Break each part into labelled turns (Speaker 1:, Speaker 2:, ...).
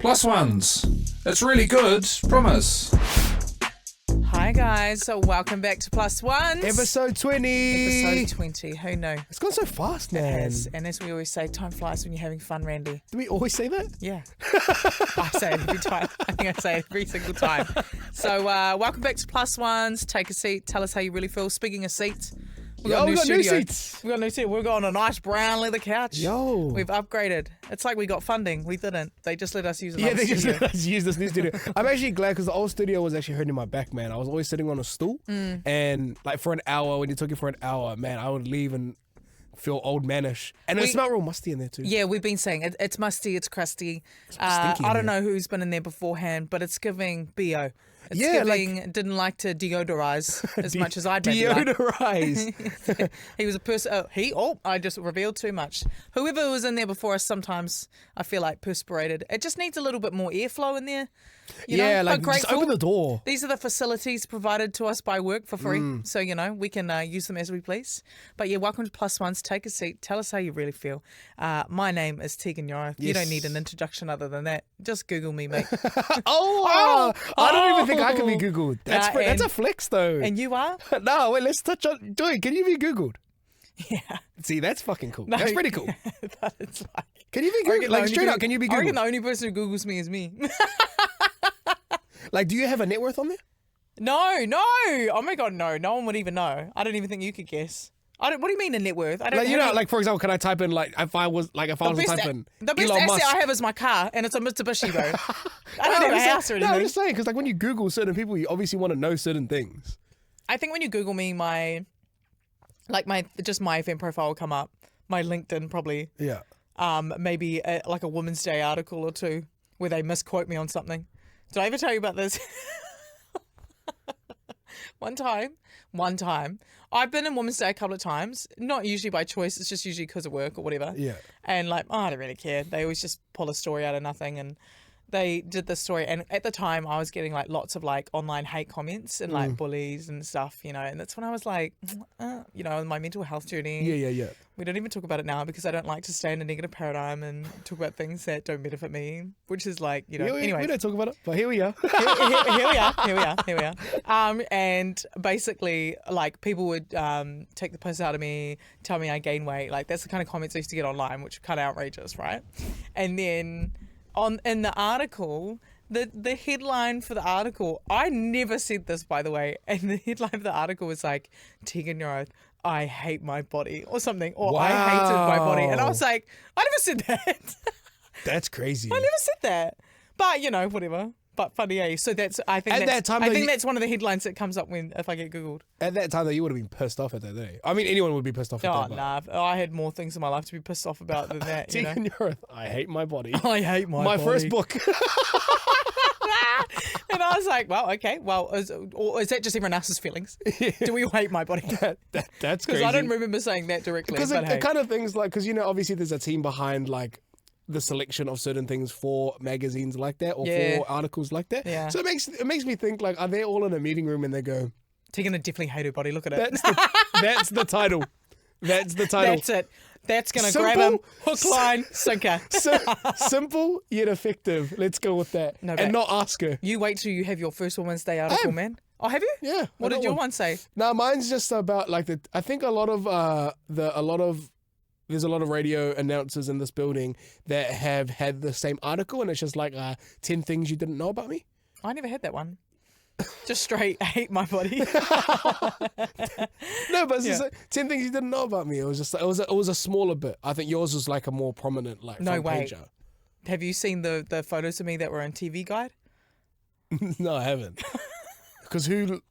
Speaker 1: Plus ones. It's really good, promise.
Speaker 2: Hi guys, so welcome back to Plus Ones.
Speaker 3: Episode 20.
Speaker 2: Episode 20, who knew?
Speaker 3: It's gone so fast, man.
Speaker 2: It has, and as we always say, time flies when you're having fun, Randy.
Speaker 3: Do we always say that?
Speaker 2: Yeah. I say it every time. I think I say it every single time. So welcome back to Plus Ones. Take a seat, tell us how you really feel. Speaking of seats, we got new seats. We got new seats. We've got a nice brown leather couch.
Speaker 3: Yo.
Speaker 2: We've upgraded. It's like we got funding. We didn't. They just let us use another
Speaker 3: Yeah, they
Speaker 2: studio.
Speaker 3: just let us use this new studio. I'm actually glad because the old studio was actually hurting my back, man. I was always sitting on a stool and like for an hour, when you took it for an hour, man, I would leave and feel old manish. And it smelled real musty in there too.
Speaker 2: Yeah, we've been saying it's musty, it's crusty.
Speaker 3: stinky
Speaker 2: I
Speaker 3: in
Speaker 2: don't know who's been in there beforehand, but it's giving BO. It's
Speaker 3: Yeah,
Speaker 2: giving didn't like to deodorize as much as I'd maybe like.
Speaker 3: Deodorize.
Speaker 2: He was a person. I just revealed too much. Whoever was in there before us, sometimes I feel like perspirated. It just needs a little bit more airflow in there. You know?
Speaker 3: Yeah, like
Speaker 2: But
Speaker 3: just
Speaker 2: grateful.
Speaker 3: open the door.
Speaker 2: These are the facilities provided to us by work for free, so we can use them as we please. But yeah, welcome to Plus Ones. Take a seat. Tell us how you really feel. My name is Tegan Yoroth. You don't need an introduction other than that. Just Google me, mate.
Speaker 3: I don't even think I can be Googled. That's a flex though.
Speaker 2: And you are?
Speaker 3: No, wait, let's touch on. Joy, can you be Googled?
Speaker 2: Yeah.
Speaker 3: See, that's fucking cool.
Speaker 2: No,
Speaker 3: That's pretty cool.
Speaker 2: That it's like.
Speaker 3: Can you be Googled? Like straight up, can you be
Speaker 2: I reckon
Speaker 3: Googled?
Speaker 2: the only person who Googles me is me.
Speaker 3: Like, do you have a net worth on there?
Speaker 2: No. Oh my God, no. No one would even know. I don't even think you could guess. What do you mean a net worth? I don't
Speaker 3: Like, you
Speaker 2: have
Speaker 3: know,
Speaker 2: any-
Speaker 3: like for example, can I type in if I was to type in
Speaker 2: the best
Speaker 3: Elon
Speaker 2: asset
Speaker 3: Musk?
Speaker 2: I have is my car, and it's a Mitsubishi, bro. I don't
Speaker 3: No,
Speaker 2: have a
Speaker 3: I'm
Speaker 2: house or
Speaker 3: just- no,
Speaker 2: anything.
Speaker 3: I'm just saying because like when you Google certain people, you obviously want to know certain things.
Speaker 2: I think when you Google me, my FM profile will come up. My LinkedIn probably.
Speaker 3: Yeah.
Speaker 2: Maybe like a Women's Day article or two where they misquote me on something. Did I ever tell you about this? One time, I've been in Women's Day a couple of times, not usually by choice, it's just usually because of work or whatever.
Speaker 3: Yeah.
Speaker 2: And I don't really care. They always just pull a story out of nothing, and they did this story. And at the time, I was getting lots of online hate comments and bullies and stuff, and that's when I was like, my mental health journey.
Speaker 3: Yeah.
Speaker 2: We don't even talk about it now because I don't like to stay in a negative paradigm and talk about things that don't benefit me, which is anyway.
Speaker 3: We don't talk about it, but here we are.
Speaker 2: Here we are. And basically, people would take the piss out of me, tell me I gain weight. That's the kind of comments I used to get online, which are kind of outrageous, right? And then in the article, the headline for the article, I never said this, by the way, and the headline of the article was like, Tegan Yoroth, I hate my body, or something, or I hated my body. And I was like, I never said that.
Speaker 3: That's crazy.
Speaker 2: I never said that. But, whatever. But funny, eh? So I think that's one of the headlines that comes up if I get Googled.
Speaker 3: At that time, though, you would have been pissed off at that day. I mean, anyone would be pissed off at that.
Speaker 2: Nah. I had more things in my life to be pissed off about than that.
Speaker 3: Tegan Yoroth, I hate my body.
Speaker 2: I hate my body.
Speaker 3: My first book.
Speaker 2: And I was like, well, okay. Well, is that just everyone else's feelings? Do we all hate my body?
Speaker 3: That's crazy.
Speaker 2: Because I don't remember saying that directly.
Speaker 3: Because
Speaker 2: but
Speaker 3: it kind of things because, obviously there's a team behind the selection of certain things for magazines like that or for articles like that.
Speaker 2: Yeah.
Speaker 3: So it makes me think are they all in a meeting room and they go,
Speaker 2: Tegan definitely hate her body. Look at it.
Speaker 3: That's the title. That's the title.
Speaker 2: That's it. That's going to grab him. Hook, line, sinker.
Speaker 3: Simple yet effective. Let's go with that.
Speaker 2: No,
Speaker 3: and not ask her.
Speaker 2: You wait till you have your first Women's Day article, man. Oh, have you?
Speaker 3: Yeah.
Speaker 2: What did your one say?
Speaker 3: No, mine's just about I think there's a lot of radio announcers in this building that have had the same article, and it's just 10 things you didn't know about me.
Speaker 2: I never had that one. Just straight hate my body.
Speaker 3: No, but it's just 10 things you didn't know about me. It was just it was a smaller bit. I think yours was a more prominent
Speaker 2: No
Speaker 3: front
Speaker 2: way.
Speaker 3: pager.
Speaker 2: Have you seen the photos of me that were in TV Guide?
Speaker 3: No, I haven't. Because who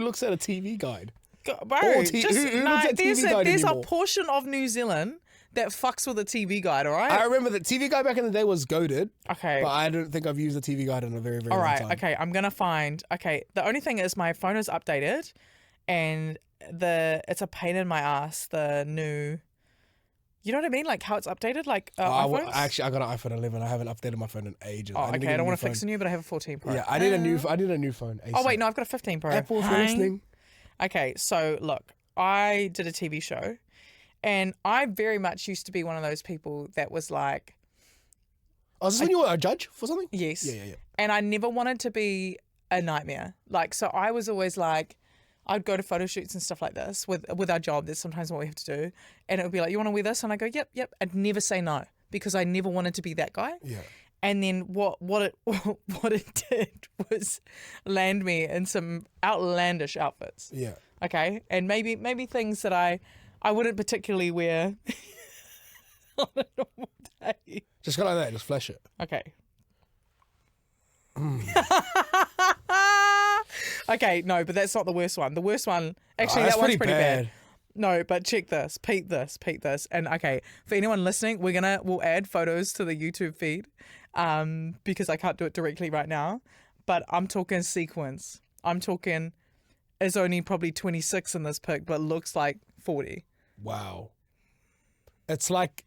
Speaker 3: looks at a TV guide?
Speaker 2: Bro,
Speaker 3: who looks at TV Guide
Speaker 2: there's
Speaker 3: anymore?
Speaker 2: a portion of New Zealand that fucks with a TV Guide, all right?
Speaker 3: I remember that TV Guide back in the day was goaded.
Speaker 2: Okay.
Speaker 3: But I don't think I've used a TV Guide in a very, very long time.
Speaker 2: Okay, I'm going to find... Okay, the only thing is my phone is updated and it's a pain in my ass, the new... You know what I mean? How it's updated? iPhones?
Speaker 3: Actually, I got an iPhone 11. I haven't updated my phone in ages.
Speaker 2: Oh, okay. I don't want to fix a new, but I have a 14 Pro.
Speaker 3: Yeah, I need a new phone. ASAP.
Speaker 2: Oh, wait, no, I've got a 15 Pro.
Speaker 3: Apple, if you're listening.
Speaker 2: Okay, so look, I did a TV show and I very much used to be one of those people that was
Speaker 3: Oh, is this when you were a judge for something?
Speaker 2: Yes.
Speaker 3: Yeah.
Speaker 2: And I never wanted to be a nightmare. Like, so I was always like, I'd go to photo shoots and stuff like this with our job. That's sometimes what we have to do. And it would be like, you want to wear this? And I go, yep. I'd never say no because I never wanted to be that guy.
Speaker 3: Yeah.
Speaker 2: And then what it did was land me in some outlandish outfits.
Speaker 3: Yeah.
Speaker 2: Okay. And maybe things that I wouldn't particularly wear on a normal day.
Speaker 3: Just go like that. Just flash it.
Speaker 2: Okay. Okay, no, but that's not the worst one. The worst one, actually, that one's pretty bad. No, but check this, peep this. And okay, for anyone listening, we'll add photos to the YouTube feed, because I can't do it directly right now. But I'm talking sequence. I'm talking is only probably 26 in this pic, but looks like 40.
Speaker 3: Wow. It's like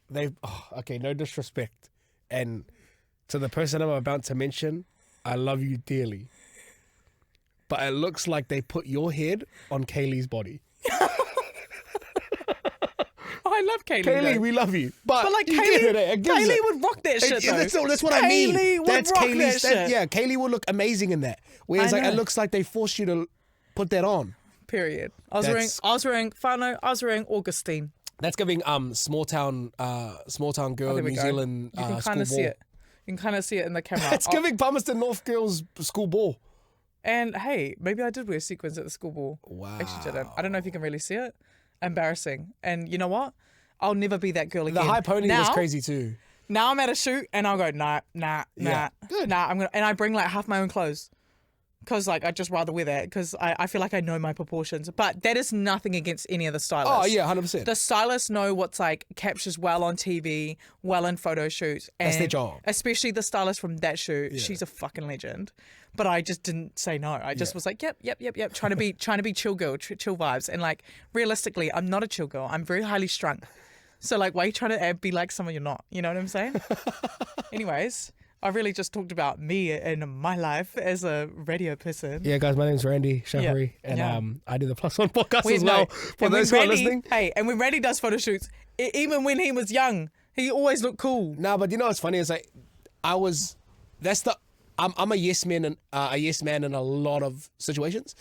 Speaker 3: okay, no disrespect. And to the person I'm about to mention, I love you dearly. But it looks like they put your head on Kaylee's body.
Speaker 2: I love Kaylee.
Speaker 3: Kaylee,
Speaker 2: though.
Speaker 3: we love you. But
Speaker 2: like
Speaker 3: you
Speaker 2: Kaylee,
Speaker 3: get it.
Speaker 2: Kaylee would rock that shit though.
Speaker 3: That's what I mean.
Speaker 2: Kaylee would
Speaker 3: That's
Speaker 2: rock
Speaker 3: Kaylee's.
Speaker 2: that shit.
Speaker 3: Yeah, Kaylee will look amazing in that. Whereas
Speaker 2: I
Speaker 3: like it
Speaker 2: know.
Speaker 3: looks like they forced you to put that on.
Speaker 2: Period. I was wearing Whānau, I was wearing Augustine.
Speaker 3: That's giving small town girl
Speaker 2: There we
Speaker 3: New
Speaker 2: go.
Speaker 3: Zealand
Speaker 2: You can
Speaker 3: school
Speaker 2: kind of see
Speaker 3: ball.
Speaker 2: it. You can kind of see it in the camera.
Speaker 3: It's giving Palmerston North girls school ball.
Speaker 2: And hey, maybe I did wear sequins at the school ball.
Speaker 3: Wow.
Speaker 2: Actually didn't. I don't know if you can really see it. Embarrassing. And you know what? I'll never be that girl
Speaker 3: The
Speaker 2: again.
Speaker 3: high pony
Speaker 2: now,
Speaker 3: was crazy too.
Speaker 2: Now I'm at a shoot and I'll go, nah.
Speaker 3: Good.
Speaker 2: And I bring like half my own clothes. Because like I'd just rather wear that because I feel like I know my proportions. But that is nothing against any of the stylists.
Speaker 3: Oh yeah, 100%.
Speaker 2: The stylists know what's like captures well on TV, well in photo shoots. And
Speaker 3: That's their job.
Speaker 2: Especially the stylist from that shoot. She's a fucking legend. But I just didn't say no. I just was like, yep. Trying to be chill girl, chill vibes. And like realistically, I'm not a chill girl. I'm very highly strung. So like, why are you trying to be like someone you're not? You know what I'm saying? Anyways, I really just talked about me and my life as a radio person.
Speaker 3: Yeah, guys, my name's Randy Shahari, and
Speaker 2: Yeah.
Speaker 3: I do the Plus One podcast as well. For
Speaker 2: And
Speaker 3: those
Speaker 2: when
Speaker 3: who are
Speaker 2: Randy-
Speaker 3: listening.
Speaker 2: Hey, and when Randy does photo shoots, even when he was young, he always looked cool.
Speaker 3: No, but you know what's funny is like I'm a yes man and in a lot of situations.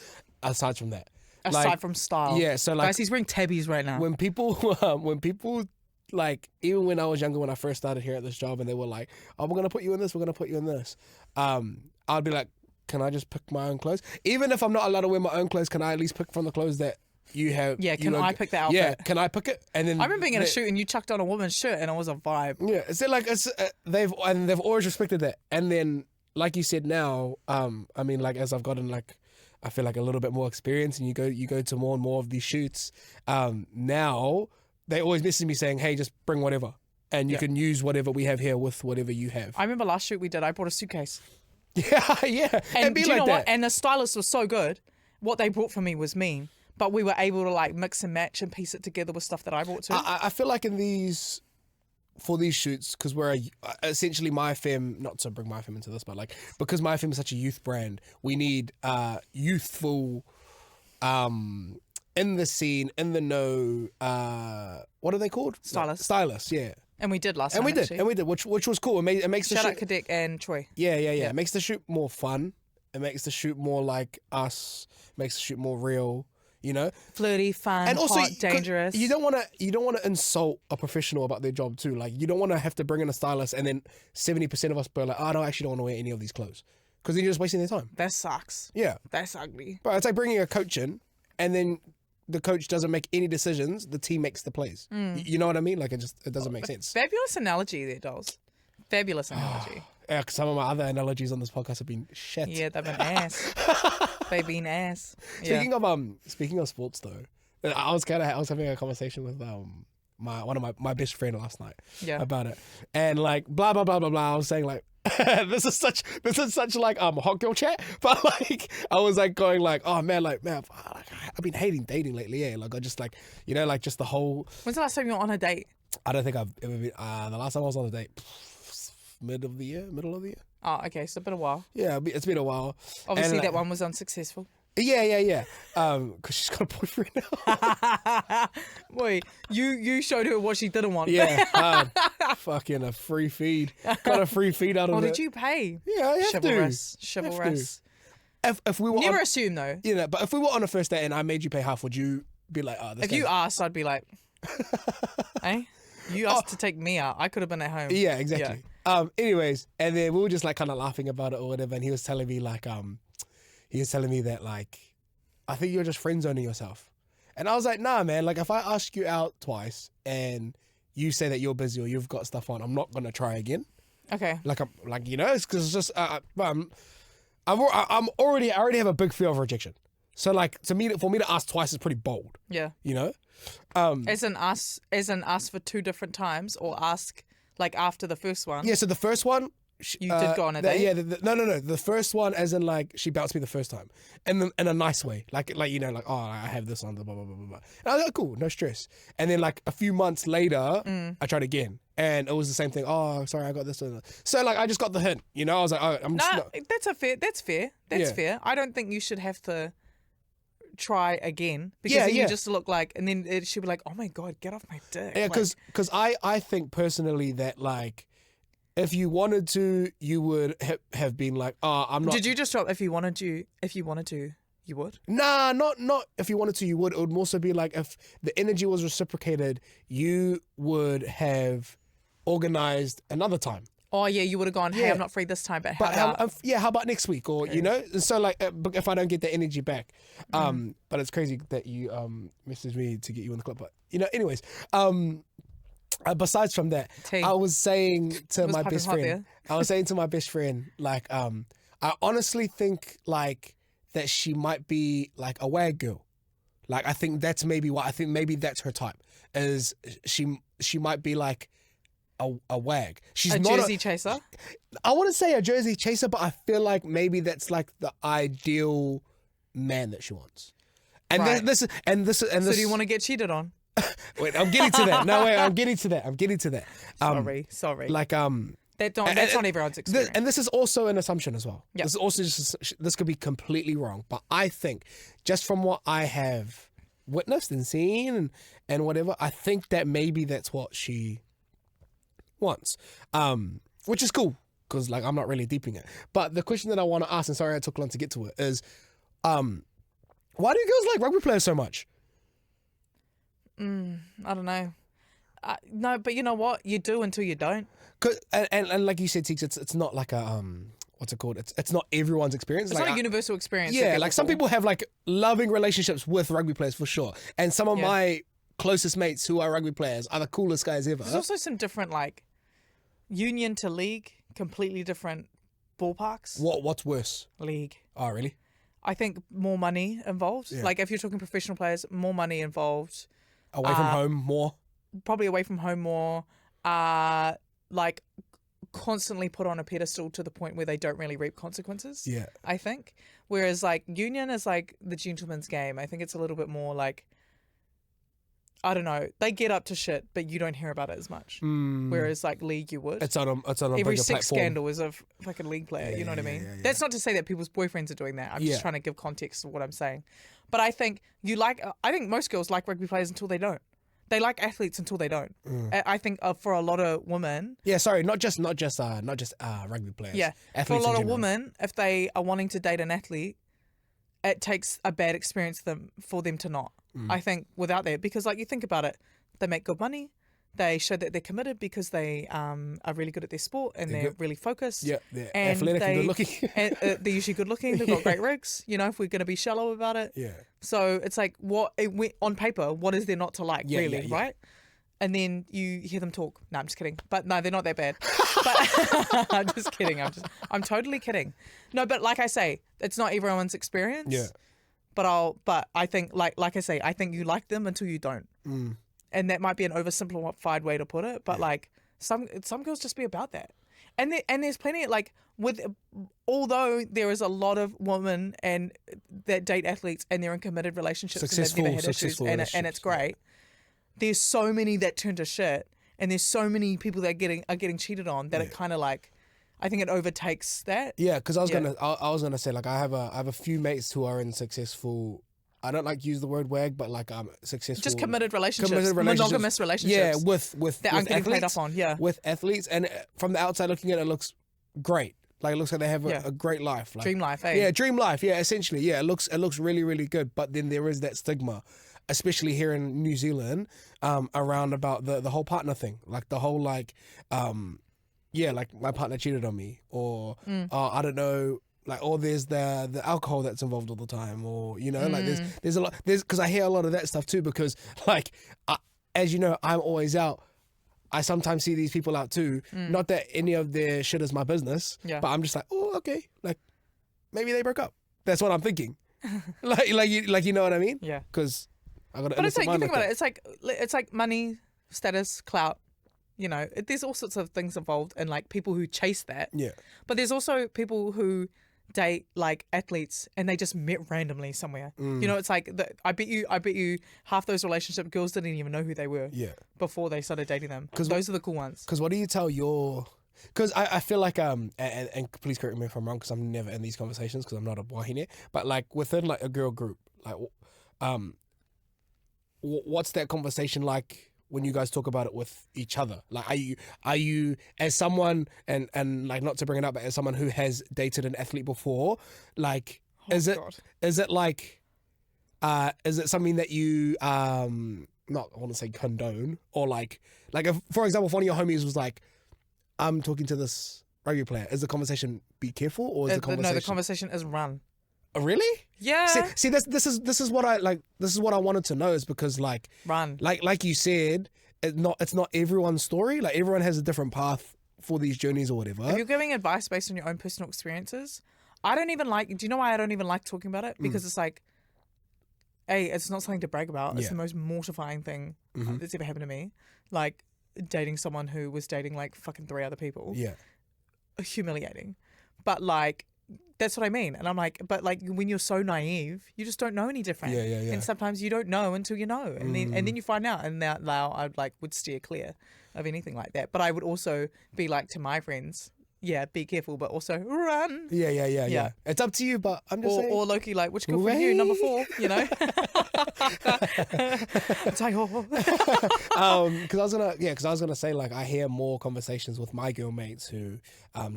Speaker 3: Aside from that,
Speaker 2: Aside from style.
Speaker 3: yeah, so like
Speaker 2: guys, he's wearing tabbies right now.
Speaker 3: when people like even when I was younger, when I first started here at this job, and they were like, "Oh, we're gonna put you in this, we're gonna put you in this," I'd be like, "Can I just pick my own clothes? Even if I'm not allowed to wear my own clothes, can I at least pick from the clothes that you have?"
Speaker 2: Yeah, can I pick the outfit?
Speaker 3: Yeah, can I pick it? And then
Speaker 2: I remember being in a shoot and you chucked on a woman's shirt and it was a vibe.
Speaker 3: Yeah, it's like they've always respected that, and then like you said now, I mean like as I've gotten like I feel like a little bit more experience, and you go to more and more of these shoots, now they always message me saying, "Hey, just bring whatever, and you can use whatever we have here with whatever you have."
Speaker 2: I remember last shoot we did, I brought a suitcase.
Speaker 3: yeah,
Speaker 2: And
Speaker 3: be
Speaker 2: do you
Speaker 3: like
Speaker 2: know
Speaker 3: that.
Speaker 2: what? And the stylist was so good. What they brought for me was mean. But we were able to like mix and match and piece it together with stuff that I brought too.
Speaker 3: I feel like for these shoots, because we're essentially my fam, not to bring my fam into this, but like because my fam is such a youth brand, we need youthful, in the scene, in the know, what are they called?
Speaker 2: Stylists.
Speaker 3: Stylists, yeah.
Speaker 2: And we did last
Speaker 3: And
Speaker 2: time.
Speaker 3: we did, which was cool. It makes the
Speaker 2: Shout
Speaker 3: shoot.
Speaker 2: out Kadek and Troy.
Speaker 3: Yeah. It makes the shoot more fun. It makes the shoot more like us. Makes the shoot more real. You know,
Speaker 2: Flirty, fun,
Speaker 3: and also
Speaker 2: hot, dangerous.
Speaker 3: You don't want to insult a professional about their job too. Like you don't want to have to bring in a stylist and then 70% of us be like, "Oh, I don't actually want to wear any of these clothes," because then you're just wasting their time.
Speaker 2: That sucks.
Speaker 3: Yeah,
Speaker 2: That's ugly.
Speaker 3: but it's like bringing a coach in and then the coach doesn't make any decisions. The team makes the plays. You know what I mean? Like it doesn't make sense.
Speaker 2: Fabulous analogy there, dolls. Fabulous analogy.
Speaker 3: Yeah, 'cause some of my other analogies on this podcast have been shit.
Speaker 2: Yeah, they've been ass. They've been ass. Yeah.
Speaker 3: Speaking of sports though, I was having a conversation with one of my best friend last night about it, and like blah blah blah blah blah. I was saying like this is such like hot girl chat, but like I was like going like, oh man, I've been hating dating lately. Yeah, like I just like like just the whole.
Speaker 2: When's the last time you were on a date?
Speaker 3: I don't think I've ever been. The last time I was on a date, middle of the year.
Speaker 2: Oh, okay, so it's been a while.
Speaker 3: Yeah, it's been a while.
Speaker 2: Obviously,
Speaker 3: And,
Speaker 2: that one was unsuccessful.
Speaker 3: Yeah. Because she's got a boyfriend now.
Speaker 2: Boy, you showed her what she didn't want.
Speaker 3: Yeah, fucking a free feed. Got a free feed out of
Speaker 2: Oh,
Speaker 3: it.
Speaker 2: did you pay?
Speaker 3: Yeah, I have to.
Speaker 2: Chivalrous.
Speaker 3: If we were
Speaker 2: Never
Speaker 3: on,
Speaker 2: assume though.
Speaker 3: but if we were on a first date and I made you pay half, would you be like, oh, this
Speaker 2: If you
Speaker 3: guy's-
Speaker 2: asked, I'd be like, hey, you asked to take me out. I could have been at home.
Speaker 3: Yeah, exactly. Anyways, and then we were just like kind of laughing about it or whatever, and he was telling me like, he was telling me that like, I think you're just friend zoning yourself, and I was like, nah, man. Like if I ask you out twice and you say that you're busy or you've got stuff on, I'm not gonna try again.
Speaker 2: Okay.
Speaker 3: Like I'm like it's because it's just I already have a big fear of rejection. So like for me to ask twice is pretty bold.
Speaker 2: Yeah.
Speaker 3: You know.
Speaker 2: As in ask for 2 different times, or ask like after the first one.
Speaker 3: Yeah. So the first one.
Speaker 2: You did go on a date?
Speaker 3: Yeah, no. The first one, as in like she bounced me the first time, and then in a nice way, like you know, like oh I have this on the blah blah blah blah blah. And I was like cool, no stress. And then like a few months later, I tried again, and it was the same thing. Oh, sorry, I got this one. So like I just got the hint, you know. I was like, oh, I'm just not.
Speaker 2: That's fair. That's
Speaker 3: Yeah.
Speaker 2: fair. I don't think you should have to try again, because then you just look like, and then it should be like, oh my god, get off my dick.
Speaker 3: Yeah,
Speaker 2: Like,
Speaker 3: because I think personally that like. If you wanted to, you would have been like, oh, I'm not.
Speaker 2: Did you just drop if you wanted to, you would?
Speaker 3: Nah, not if you wanted to, you would. It would more so be like if the energy was reciprocated, you would have organized another time.
Speaker 2: Oh yeah, you would have gone, hey,
Speaker 3: Yeah.
Speaker 2: I'm not free this time, but
Speaker 3: But
Speaker 2: how about...
Speaker 3: how about next week? Or, you know? And so like, if I don't get the energy back. But it's crazy that you messaged me to get you in the club. But, you know, anyways. Besides from that,
Speaker 2: Tea.
Speaker 3: I was saying to
Speaker 2: Was
Speaker 3: my
Speaker 2: piping
Speaker 3: best
Speaker 2: hot
Speaker 3: friend, like, I honestly think like that she might be like a wag girl. Like, I think that's maybe what, I think maybe that's her type, is she might be like a wag. She's
Speaker 2: a
Speaker 3: not
Speaker 2: Jersey chaser?
Speaker 3: I wouldn't say a Jersey chaser, but I feel like maybe that's like the ideal man that she wants. And
Speaker 2: Right.
Speaker 3: this.
Speaker 2: So do you want to get cheated on?
Speaker 3: Wait, I'm getting to that. No, wait, I'm getting to that.
Speaker 2: Sorry.
Speaker 3: Like
Speaker 2: That's not everyone's experience.
Speaker 3: and this is also an assumption as well.
Speaker 2: Yeah.
Speaker 3: This is also this could be completely wrong, but I think just from what I have witnessed and seen and whatever, I think that maybe that's what she wants, which is cool because like I'm not really deeping it. But the question that I want to ask, and sorry I took long to get to it, is why do girls like rugby players so much?
Speaker 2: I don't know. No, but you know what? You do until you don't.
Speaker 3: And like you said, Teeks, it's not like a what's it called? It's not everyone's experience.
Speaker 2: It's
Speaker 3: like,
Speaker 2: not a universal experience. that
Speaker 3: yeah,
Speaker 2: people
Speaker 3: like some
Speaker 2: fall.
Speaker 3: people have like loving relationships with rugby players for sure, and some of
Speaker 2: Yeah.
Speaker 3: my closest mates who are rugby players are the coolest guys ever.
Speaker 2: There's also some different like union to league, completely different ballparks.
Speaker 3: What's worse?
Speaker 2: League.
Speaker 3: Oh, really?
Speaker 2: I think more money involved.
Speaker 3: Yeah.
Speaker 2: Like if you're talking professional players, more money involved.
Speaker 3: Away from home more?
Speaker 2: Probably away from home more. Like constantly put on a pedestal to the point where they don't really reap consequences.
Speaker 3: Yeah.
Speaker 2: I think. Whereas like union is like the gentleman's game. I think it's a little bit more like, I don't know, they get up to shit, but you don't hear about it as much. Whereas like league, you would.
Speaker 3: It's on a
Speaker 2: Every
Speaker 3: bigger
Speaker 2: sex
Speaker 3: platform.
Speaker 2: scandal is a fucking league player. You know what I mean? That's not to say that people's boyfriends are doing that. I'm
Speaker 3: Yeah.
Speaker 2: just trying to give context to what I'm saying. But I think I think most girls like rugby players until they don't. They like athletes until they don't. I think for a lot of women,
Speaker 3: Yeah, sorry, not just rugby players.
Speaker 2: yeah,
Speaker 3: Athletes
Speaker 2: for a
Speaker 3: in
Speaker 2: lot of
Speaker 3: general.
Speaker 2: women, if they are wanting to date an athlete, it takes a bad experience for them to not. I think without that, because like you think about it, they make good money. They show that they're committed because they are really good at their sport and they're really focused.
Speaker 3: Yeah, they're
Speaker 2: and
Speaker 3: athletic and good looking.
Speaker 2: and they're usually good looking. They've got great rigs. You know, if we're going to be shallow about it.
Speaker 3: Yeah.
Speaker 2: So it's like, on paper, what is there not to like,
Speaker 3: Yeah,
Speaker 2: really,
Speaker 3: yeah.
Speaker 2: right? And then you hear them talk. No, I'm just kidding. But no, they're not that bad. But I'm just kidding. I'm totally kidding. No, but like I say, it's not everyone's experience.
Speaker 3: Yeah.
Speaker 2: But I think like I say, I think you like them until you don't. And that might be an oversimplified way to put it, but like some girls just be about that. And there's plenty like although there is a lot of women that date athletes and they're in committed relationships and they've never had issues
Speaker 3: successful
Speaker 2: and it's
Speaker 3: relationships,
Speaker 2: great. There's so many that turn to shit, and there's so many people that are getting cheated on that it kind of like, I think it overtakes that.
Speaker 3: Yeah, because I was gonna say, like, I have a few mates who are in successful. I don't like to use the word wag, but like successful.
Speaker 2: Just committed relationships. Monogamous relationships.
Speaker 3: Yeah, with
Speaker 2: that
Speaker 3: with
Speaker 2: I'm getting paid
Speaker 3: athletes,
Speaker 2: up on. Yeah,
Speaker 3: with athletes, and from the outside looking at it, it looks great. Like, it looks like they have a great life. Like,
Speaker 2: dream life. Eh?
Speaker 3: Yeah, dream life. Yeah, essentially. Yeah, it looks really, really good. But then there is that stigma, especially here in New Zealand, around about the whole partner thing, like the whole like, like my partner cheated on me, or I don't know. Like, or there's the alcohol that's involved all the time, or, you know, like there's a lot, because I hear a lot of that stuff too, because like, as you know, I'm always out. I sometimes see these people out too. Not that any of their shit is my business, but I'm just like, oh, okay, like maybe they broke up. That's what I'm thinking. like you know what I mean?
Speaker 2: Yeah.
Speaker 3: Because I got to.
Speaker 2: But it's like, you think about it. It's like money, status, clout. You know, there's all sorts of things involved, and like people who chase that.
Speaker 3: Yeah.
Speaker 2: But there's also people who date like athletes and they just met randomly somewhere. You know, it's like I bet you half those relationship girls didn't even know who they were before they started dating them. Because those are the cool ones.
Speaker 3: Because what do you tell your? Because I feel like and please correct me if I'm wrong, because I'm never in these conversations because I'm not a wahine, but like within like a girl group, like what's that conversation like when you guys talk about it with each other? Like, are you as someone, and like, not to bring it up, but as someone who has dated an athlete before, like, is it like, is it something that you not, I want to say condone, or like if, for example, if one of your homies was like, I'm talking to this rugby player, is the conversation be careful, or is the conversation?
Speaker 2: No, the conversation is run.
Speaker 3: Oh, really?
Speaker 2: Yeah.
Speaker 3: See, this is what I like. This is what I wanted to know, is because like
Speaker 2: run.
Speaker 3: Like you said, it's not everyone's story. Like, everyone has a different path for these journeys or whatever.
Speaker 2: If you're giving advice based on your own personal experiences, I don't even like. Do you know why I don't even like talking about it? Because it's like, it's not something to brag about. It's the most mortifying thing that's ever happened to me. Like, dating someone who was dating like fucking 3 other people.
Speaker 3: Yeah.
Speaker 2: Humiliating. But like, that's what I mean. And I'm like, but like, when you're so naive, you just don't know any different.
Speaker 3: Yeah.
Speaker 2: And sometimes you don't know until you know. And then you find out. And now I would steer clear of anything like that. But I would also be like to my friends, be careful, but also run.
Speaker 3: Yeah. It's up to you, but I'm just saying.
Speaker 2: Or Loki, like, which girl for you, number 4, you know? It's like,
Speaker 3: because I was gonna say, like, I hear more conversations with my girl mates who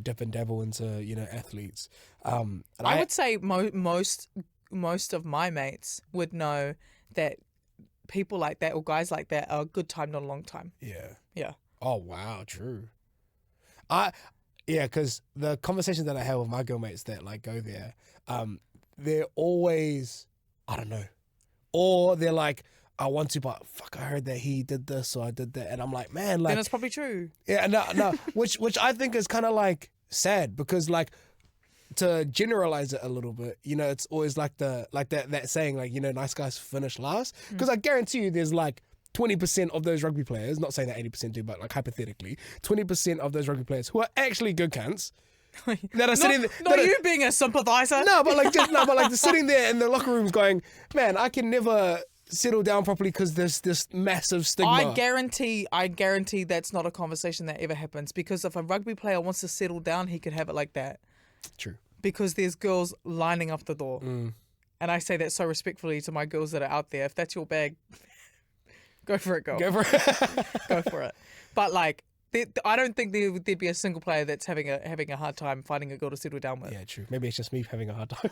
Speaker 3: dip and dabble into, you know, athletes. And
Speaker 2: I would say most of my mates would know that people like that or guys like that are a good time, not a long time. Yeah.
Speaker 3: Oh wow, true. Because the conversations that I have with my girl mates that like go there, they're always, I don't know, or they're like, I want to, but fuck, I heard that he did this or I did that, and I'm like, man, like,
Speaker 2: then it's probably true.
Speaker 3: Yeah, no, which I think is kind of like sad, because like, to generalize it a little bit, you know, it's always like that saying, like, you know, nice guys finish last, because I guarantee you there's like 20% of those rugby players, not saying that 80% do, but like hypothetically, 20% of those rugby players who are actually good cunts that are sitting there.
Speaker 2: Not you being a sympathizer.
Speaker 3: No, but like they're sitting there in the locker rooms going, man, I can never settle down properly because there's this massive stigma.
Speaker 2: I guarantee that's not a conversation that ever happens, because if a rugby player wants to settle down, he could have it like that.
Speaker 3: True.
Speaker 2: Because there's girls lining up the door. And I say that so respectfully to my girls that are out there. If that's your bag, go for it, girl.
Speaker 3: Go for it.
Speaker 2: Go for it. But like, I don't think there'd be a single player that's having a hard time finding a girl to settle down with.
Speaker 3: Yeah, true. Maybe it's just me having a hard time.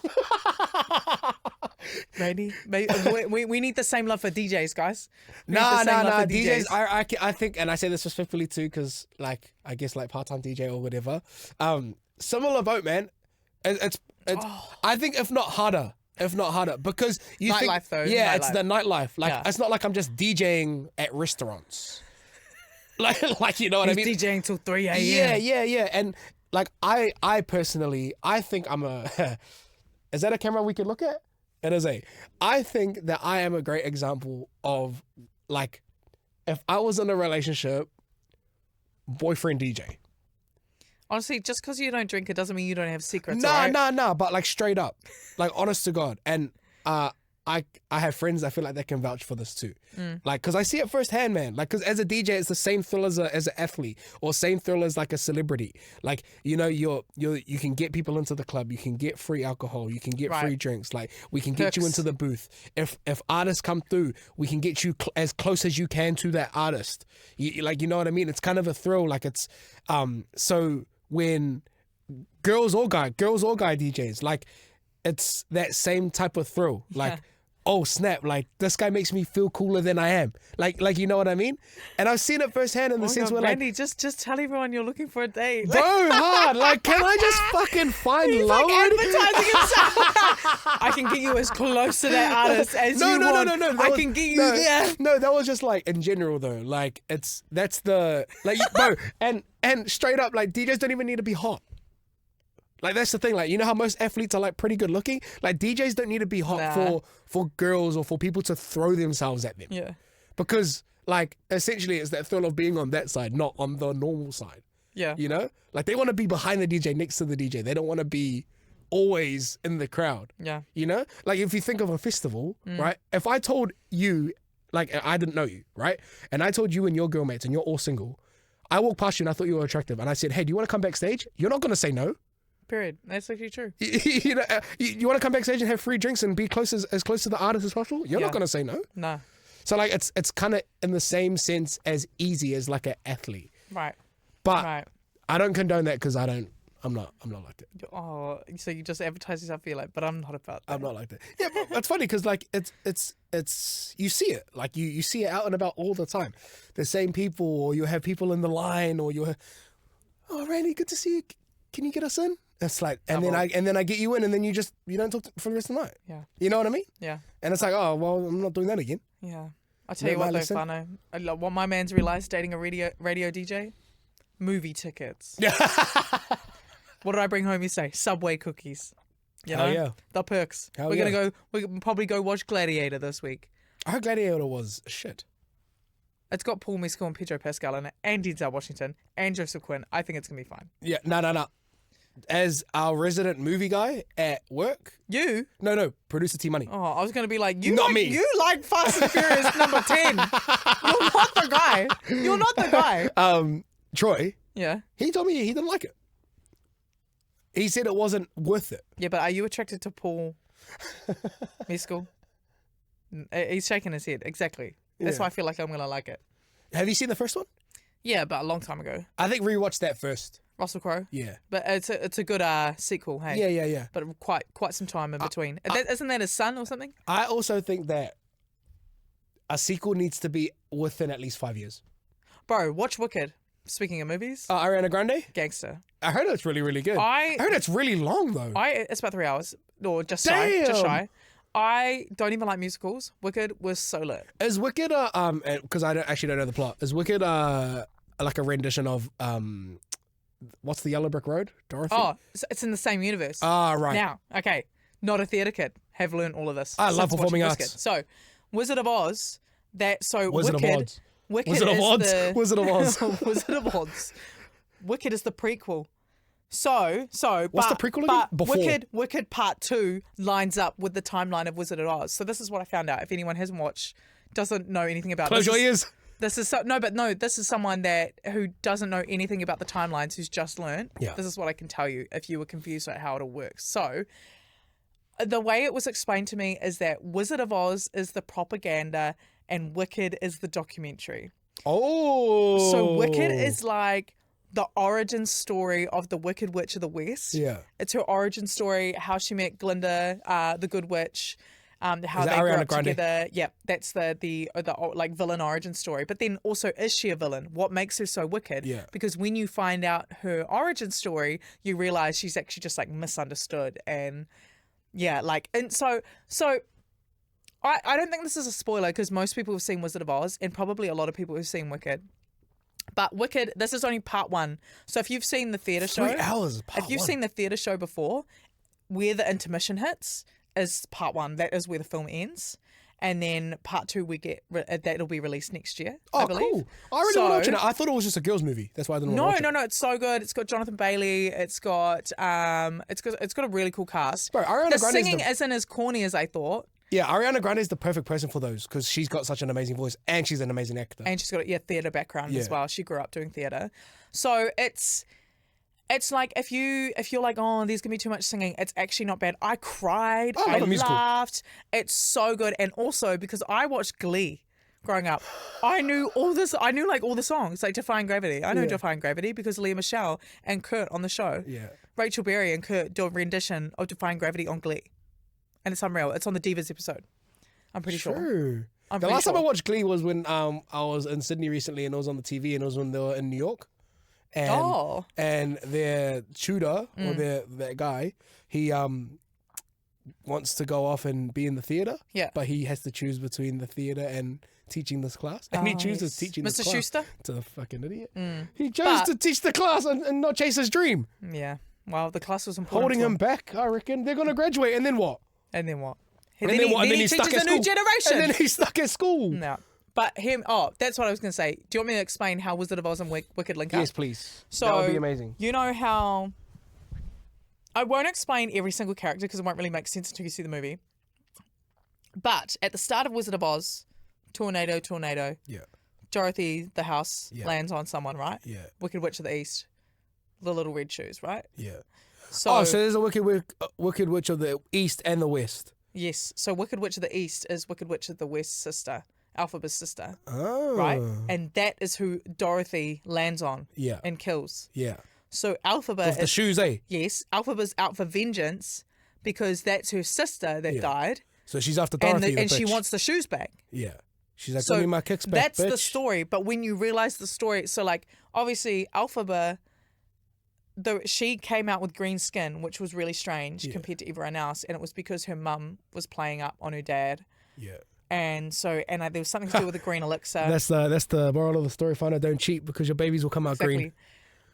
Speaker 2: Maybe we need the same love for DJs, guys.
Speaker 3: Nah. DJs. I think, and I say this respectfully too, because like, I guess like part-time DJ or whatever. Similar boat, man. It's I think if not harder, because you think,
Speaker 2: nightlife though.
Speaker 3: Yeah,
Speaker 2: nightlife.
Speaker 3: It's the nightlife. Like, it's not like I'm just DJing at restaurants. like you know what I mean?
Speaker 2: DJing till 3 a.m.
Speaker 3: Yeah. And like, I personally, I think I'm a. Is that a camera we could look at? It is I think that I am a great example of, like, if I was in a relationship, boyfriend DJ.
Speaker 2: Honestly, just because you don't drink, it doesn't mean you don't have secrets.
Speaker 3: Nah. But like, straight up, like, honest to God, and I I have friends I feel like they can vouch for this too. Like, because I see it firsthand, man. Like, because as a DJ, it's the same thrill as an athlete, or same thrill as like a celebrity. Like, you know, you can get people into the club, you can get free alcohol, you can get free drinks. Like, we can get you into the booth. If artists come through, we can get you as close as you can to that artist. Like, you know what I mean? It's kind of a thrill. Like, it's so when girls or guy DJs, like, it's that same type of thrill. Like, oh snap, like this guy makes me feel cooler than I am. Like you know what I mean? And I've seen it firsthand in the sense where
Speaker 2: Randy,
Speaker 3: like,
Speaker 2: just tell everyone you're looking for a date.
Speaker 3: bro, hard. Like, can I just fucking find love?
Speaker 2: Like advertising himself. I can get you as close to that artist as you want.
Speaker 3: No.
Speaker 2: I can get you there.
Speaker 3: No, that was just like in general though. Like, that's the like, bro, and straight up, like, DJs don't even need to be hot. Like, that's the thing. Like, you know how most athletes are like pretty good looking? Like, DJs don't need to be hot for girls or for people to throw themselves at them.
Speaker 2: Yeah.
Speaker 3: Because, like, essentially it's that thrill of being on that side, not on the normal side.
Speaker 2: Yeah.
Speaker 3: You know? Like, they want to be behind the DJ, next to the DJ. They don't want to be always in the crowd.
Speaker 2: Yeah.
Speaker 3: You know? Like, if you think of a festival, right? If I told you, like, I didn't know you, right? And I told you and your girl mates and you're all single, I walked past you and I thought you were attractive. And I said, hey, do you want to come backstage? You're not going to say no.
Speaker 2: Period. That's actually true.
Speaker 3: You know, you want to come backstage and have free drinks and be close as close to the artist as possible? You're not going to say no.
Speaker 2: No.
Speaker 3: So, like, it's kind of in the same sense as easy as like an athlete.
Speaker 2: Right.
Speaker 3: But I don't condone that because I'm not like that.
Speaker 2: Oh, so you just advertise yourself, feel like, but I'm not about that.
Speaker 3: I'm not like that. Yeah, but it's funny because like it's you see it, like you see it out and about all the time. The same people, or you have people in the line, or oh, Randy, good to see you. Can you get us in? It's like, and then I get you in, and then you don't talk for the rest of the night.
Speaker 2: Yeah.
Speaker 3: You know what I mean?
Speaker 2: Yeah.
Speaker 3: And it's like, oh well, I'm not doing that again.
Speaker 2: Yeah. I tell you what though, Fano, what my man's realised dating a radio DJ, movie tickets. Yeah. What did I bring home? You say Subway cookies. You know,
Speaker 3: yeah.
Speaker 2: The perks.
Speaker 3: Hell
Speaker 2: We can probably go watch Gladiator this week.
Speaker 3: I heard Gladiator was shit.
Speaker 2: It's got Paul Mescal and Pedro Pascal in it, and Denzel Washington, and Joseph Quinn. I think it's gonna be fine.
Speaker 3: Yeah, no. As our resident movie guy at work.
Speaker 2: You?
Speaker 3: No, producer T Money.
Speaker 2: Oh, I was gonna be like, you
Speaker 3: Not
Speaker 2: like,
Speaker 3: me.
Speaker 2: You like Fast and Furious number 10. You're not the guy. You're not the guy.
Speaker 3: Troy.
Speaker 2: Yeah.
Speaker 3: He told me he didn't like it. He said it wasn't worth it.
Speaker 2: Yeah, but are you attracted to Paul Mescal? He's shaking his head. Exactly. That's why I feel like I'm gonna like it.
Speaker 3: Have you seen the first one?
Speaker 2: Yeah, but a long time ago.
Speaker 3: I think rewatch that first.
Speaker 2: Russell Crowe.
Speaker 3: Yeah.
Speaker 2: But it's a good sequel, hey?
Speaker 3: Yeah.
Speaker 2: But quite some time in between. Isn't that his son or something?
Speaker 3: I also think that a sequel needs to be within at least 5 years.
Speaker 2: Bro, watch Wicked. Speaking of movies.
Speaker 3: Ariana Grande?
Speaker 2: Gangster.
Speaker 3: I heard it's really, really good.
Speaker 2: I
Speaker 3: heard it's really long though.
Speaker 2: It's about 3 hours. Or just shy. I don't even like musicals. Wicked was so lit.
Speaker 3: Is Wicked because I don't know the plot. Is Wicked like a rendition of what's the Yellow Brick Road? Dorothy?
Speaker 2: Oh, it's in the same universe.
Speaker 3: Ah, right.
Speaker 2: Now, okay, not a theatre kid. Have learned all of this.
Speaker 3: I love
Speaker 2: since
Speaker 3: performing
Speaker 2: watching
Speaker 3: arts.
Speaker 2: Wicked. So, Wizard of Oz.
Speaker 3: Wizard of Oz. Wizard of Oz. Wizard of Oz.
Speaker 2: Wizard of Oz. Wicked is the prequel. So,
Speaker 3: what's the prequel again? Before.
Speaker 2: Wicked Part 2 lines up with the timeline of Wizard of Oz. So this is what I found out. If anyone hasn't watched, doesn't know anything about
Speaker 3: Close your ears.
Speaker 2: This is this is someone who doesn't know anything about the timelines, who's just learned.
Speaker 3: Yeah.
Speaker 2: This is what I can tell you if you were confused about how it all works. So, the way it was explained to me is that Wizard of Oz is the propaganda and Wicked is the documentary.
Speaker 3: Oh.
Speaker 2: So Wicked is like the origin story of the Wicked Witch of the West.
Speaker 3: Yeah.
Speaker 2: It's her origin story, how she met Glinda, the Good Witch, how they grew up together. Yeah, that's the like villain origin story. But then also, is she a villain? What makes her so wicked?
Speaker 3: Yeah.
Speaker 2: Because when you find out her origin story, you realize she's actually just like misunderstood. And yeah, like, and so I don't think this is a spoiler because most people have seen Wizard of Oz and probably a lot of people have seen Wicked. But Wicked, this is only part 1. So if you've seen the theatre show...
Speaker 3: 3 hours, part
Speaker 2: If you've
Speaker 3: 1.
Speaker 2: seen the theatre show before, where the intermission hits is part 1. That is where the film ends. And then part 2, that'll be released next year, I believe.
Speaker 3: Cool. I really want to watch it. I thought it was just a girls' movie. That's why I didn't want to watch it.
Speaker 2: No, it's so good. It's got Jonathan Bailey. It's got a really cool cast.
Speaker 3: Bro, Ariana
Speaker 2: the
Speaker 3: Grande
Speaker 2: singing isn't as corny as I thought.
Speaker 3: Yeah, Ariana Grande is the perfect person for those because she's got such an amazing voice and she's an amazing actor.
Speaker 2: And she's got theatre background as
Speaker 3: Yeah.
Speaker 2: well. She grew up doing theatre. So it's like if you're like, oh, there's gonna be too much singing, it's actually not bad. I cried,
Speaker 3: I love a musical.
Speaker 2: laughed. It's so good. And also because I watched Glee growing up, I knew all this. I knew like all the songs, like Defying Gravity. I know
Speaker 3: Yeah.
Speaker 2: Defying Gravity because Leah Michelle and Kurt on the show.
Speaker 3: Yeah.
Speaker 2: Rachel Berry and Kurt do a rendition of Defying Gravity on Glee, and it's unreal. It's on the Divas episode. I'm pretty sure.
Speaker 3: True.
Speaker 2: I'm
Speaker 3: The
Speaker 2: pretty
Speaker 3: last time I
Speaker 2: sure.
Speaker 3: watched Glee was when I was in Sydney recently and it was on the TV and it was when they were in New York. And,
Speaker 2: Oh.
Speaker 3: and their tutor or their guy, he wants to go off and be in the theatre.
Speaker 2: Yeah.
Speaker 3: But he has to choose between the theatre and teaching this class. And he
Speaker 2: Oh,
Speaker 3: chooses
Speaker 2: yes.
Speaker 3: teaching this
Speaker 2: Mr.
Speaker 3: class.
Speaker 2: Schuster?
Speaker 3: To the fucking idiot. He chose
Speaker 2: But-
Speaker 3: to teach the class and not chase his dream.
Speaker 2: Yeah. Well, the class was important.
Speaker 3: Holding
Speaker 2: to
Speaker 3: him back, I reckon. They're going to graduate and then what?
Speaker 2: And then what?
Speaker 3: And then what? And then
Speaker 2: he
Speaker 3: he's stuck
Speaker 2: teaches
Speaker 3: at
Speaker 2: a new
Speaker 3: school.
Speaker 2: generation.
Speaker 3: And then he's stuck at school.
Speaker 2: No. But him, that's what I was going to say. Do you want me to explain how Wizard of Oz and Wicked link up?
Speaker 3: Yes, please.
Speaker 2: So,
Speaker 3: that would be amazing.
Speaker 2: You know how... I won't explain every single character because it won't really make sense until you see the movie. But at the start of Wizard of Oz, tornado,
Speaker 3: Yeah.
Speaker 2: Dorothy, the house,
Speaker 3: Yeah.
Speaker 2: lands on someone, right?
Speaker 3: Yeah.
Speaker 2: Wicked Witch of the East, the little red shoes, right?
Speaker 3: Yeah.
Speaker 2: So,
Speaker 3: So there's a Wicked Witch of the East and the West.
Speaker 2: yes. So Wicked Witch of the East is Wicked Witch of the West sister, Elphaba's sister.
Speaker 3: Oh.
Speaker 2: Right? And that is who Dorothy lands on
Speaker 3: Yeah.
Speaker 2: and kills.
Speaker 3: Yeah.
Speaker 2: So Elphaba
Speaker 3: With the
Speaker 2: is,
Speaker 3: shoes, eh?
Speaker 2: yes, Elphaba's out for vengeance because that's her sister that
Speaker 3: Yeah.
Speaker 2: died.
Speaker 3: So she's after
Speaker 2: And,
Speaker 3: Dorothy.
Speaker 2: and she
Speaker 3: bitch.
Speaker 2: wants the shoes back.
Speaker 3: Yeah. She's like,
Speaker 2: So
Speaker 3: give me my kicks back,
Speaker 2: that's the
Speaker 3: bitch.
Speaker 2: story. But when you realize the story, so like obviously Elphaba, she came out with green skin, which was really strange compared to everyone else, and it was because her mum was playing up on her dad.
Speaker 3: Yeah.
Speaker 2: And so, there was something to do with the green elixir.
Speaker 3: That's the moral of the story. Find out, don't cheat because your babies will come out green.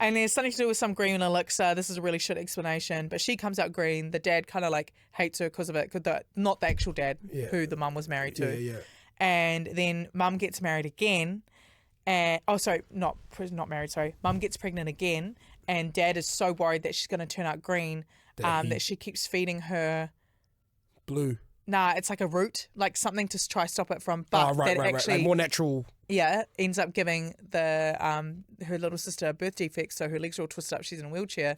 Speaker 2: And there's something to do with some green elixir. This is a really shit explanation, but she comes out green. The dad kind of like hates her because of it. Not the actual dad who the mum was married to.
Speaker 3: Yeah.
Speaker 2: And then mum gets married again. And not married. Sorry, mum gets pregnant again, and dad is so worried that she's going to turn out green that she keeps feeding her.
Speaker 3: Blue.
Speaker 2: Nah, it's like a root, like something to try stop it from. But
Speaker 3: right.
Speaker 2: actually,
Speaker 3: Like more natural.
Speaker 2: yeah, ends up giving the her little sister a birth defect, so her legs are all twisted up. She's in a wheelchair,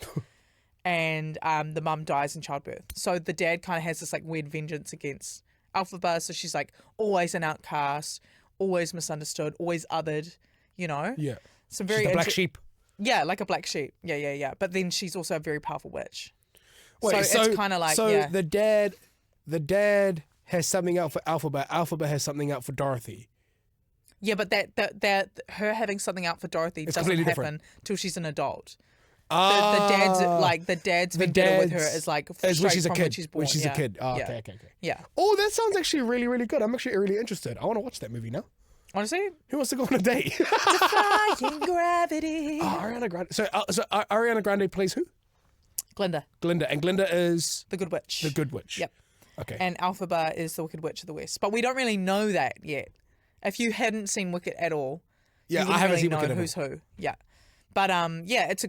Speaker 2: and the mum dies in childbirth. So the dad kind of has this like weird vengeance against Elphaba. So she's like always an outcast, always misunderstood, always othered. You know,
Speaker 3: Yeah.
Speaker 2: some
Speaker 3: She's
Speaker 2: very
Speaker 3: the black sheep.
Speaker 2: Yeah, like a black sheep. Yeah. But then she's also a very powerful witch.
Speaker 3: Wait,
Speaker 2: so it's kind of like
Speaker 3: the dad has something out for Elphaba. Elphaba has something out for Dorothy.
Speaker 2: Yeah, but that her having something out for Dorothy doesn't
Speaker 3: completely
Speaker 2: happen
Speaker 3: different.
Speaker 2: till she's an adult. The dad's vendetta with her is like
Speaker 3: as when
Speaker 2: straight
Speaker 3: she's a
Speaker 2: from
Speaker 3: kid.
Speaker 2: when she's born.
Speaker 3: When she's a
Speaker 2: yeah.
Speaker 3: kid. Oh,
Speaker 2: yeah.
Speaker 3: okay.
Speaker 2: Yeah.
Speaker 3: Oh, that sounds actually really, really good. I'm actually really interested. I want to watch that movie now.
Speaker 2: Honestly,
Speaker 3: Who wants to go on a date?
Speaker 2: Defying Gravity.
Speaker 3: Ariana Grande. So Ariana Grande plays who?
Speaker 2: Glinda,
Speaker 3: Glinda. And Glinda is
Speaker 2: the Good Witch.
Speaker 3: the Good Witch.
Speaker 2: Yep.
Speaker 3: Okay.
Speaker 2: And Elphaba is the Wicked Witch of the West. But we don't really know that yet. If you hadn't seen Wicked at all,
Speaker 3: Yeah,
Speaker 2: you
Speaker 3: I haven't
Speaker 2: really
Speaker 3: seen
Speaker 2: know
Speaker 3: Wicked at
Speaker 2: who's who. Yeah. But it's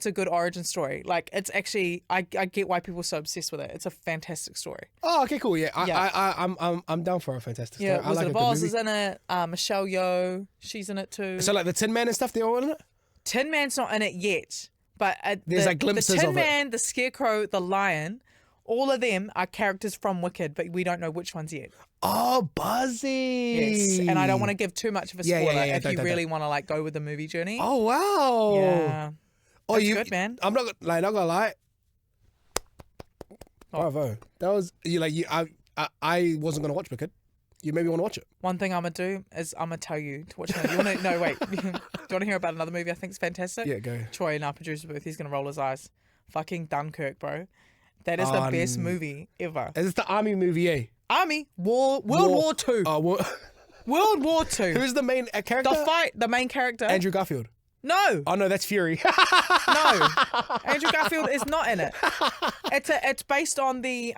Speaker 2: a good origin story. Like it's actually I get why people are so obsessed with it. It's a fantastic story.
Speaker 3: Oh, okay, cool. Yeah,
Speaker 2: Yeah.
Speaker 3: I'm down for a fantastic story.
Speaker 2: Yeah,
Speaker 3: I
Speaker 2: Wizard
Speaker 3: like
Speaker 2: of
Speaker 3: a good
Speaker 2: Oz
Speaker 3: movie.
Speaker 2: is in it. Michelle Yeoh, she's in it too.
Speaker 3: So like the Tin Man and stuff, they're all in it.
Speaker 2: Tin Man's not in it yet, but
Speaker 3: There's, like, glimpses
Speaker 2: the Tin
Speaker 3: of it.
Speaker 2: Man, the Scarecrow, the Lion, all of them are characters from Wicked, but we don't know which ones yet.
Speaker 3: Oh, Buzzy.
Speaker 2: Yes, and I don't want to give too much of a
Speaker 3: Yeah,
Speaker 2: spoiler
Speaker 3: yeah,
Speaker 2: if
Speaker 3: don't,
Speaker 2: you
Speaker 3: don't,
Speaker 2: really want to like go with the movie journey.
Speaker 3: Oh wow.
Speaker 2: yeah.
Speaker 3: Oh,
Speaker 2: That's good, man.
Speaker 3: I'm not gonna lie.
Speaker 2: Oh.
Speaker 3: Bravo. That was I wasn't gonna watch Wicked. You made me want to watch it.
Speaker 2: One thing I'm gonna do is I'm gonna tell you to watch it. You wanna no wait. Do you wanna hear about another movie I think is fantastic?
Speaker 3: Yeah, go.
Speaker 2: Troy in our producer's booth, he's gonna roll his eyes. Fucking Dunkirk, bro. That is the best movie ever.
Speaker 3: Is this the army movie? Eh?
Speaker 2: Army, World War Two. World War Two.
Speaker 3: Who's the main character?
Speaker 2: The main character.
Speaker 3: Andrew Garfield.
Speaker 2: No,
Speaker 3: Oh no, that's Fury.
Speaker 2: no. Andrew Garfield is not in it. It's based on the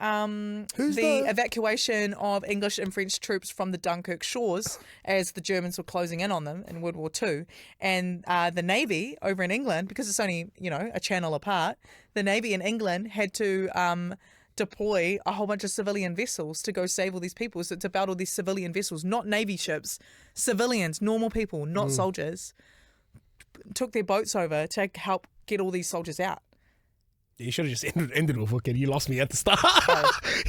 Speaker 3: Who's
Speaker 2: the
Speaker 3: the-
Speaker 2: evacuation of English and French troops from the Dunkirk shores as the Germans were closing in on them in World War II. And the Navy over in England, because it's only a channel apart, the Navy in England had to deploy a whole bunch of civilian vessels to go save all these people. So it's about all these civilian vessels, not Navy ships, civilians, normal people, not soldiers. Took their boats over to help get all these soldiers out.
Speaker 3: You should have just ended with Wicked. You lost me at the start.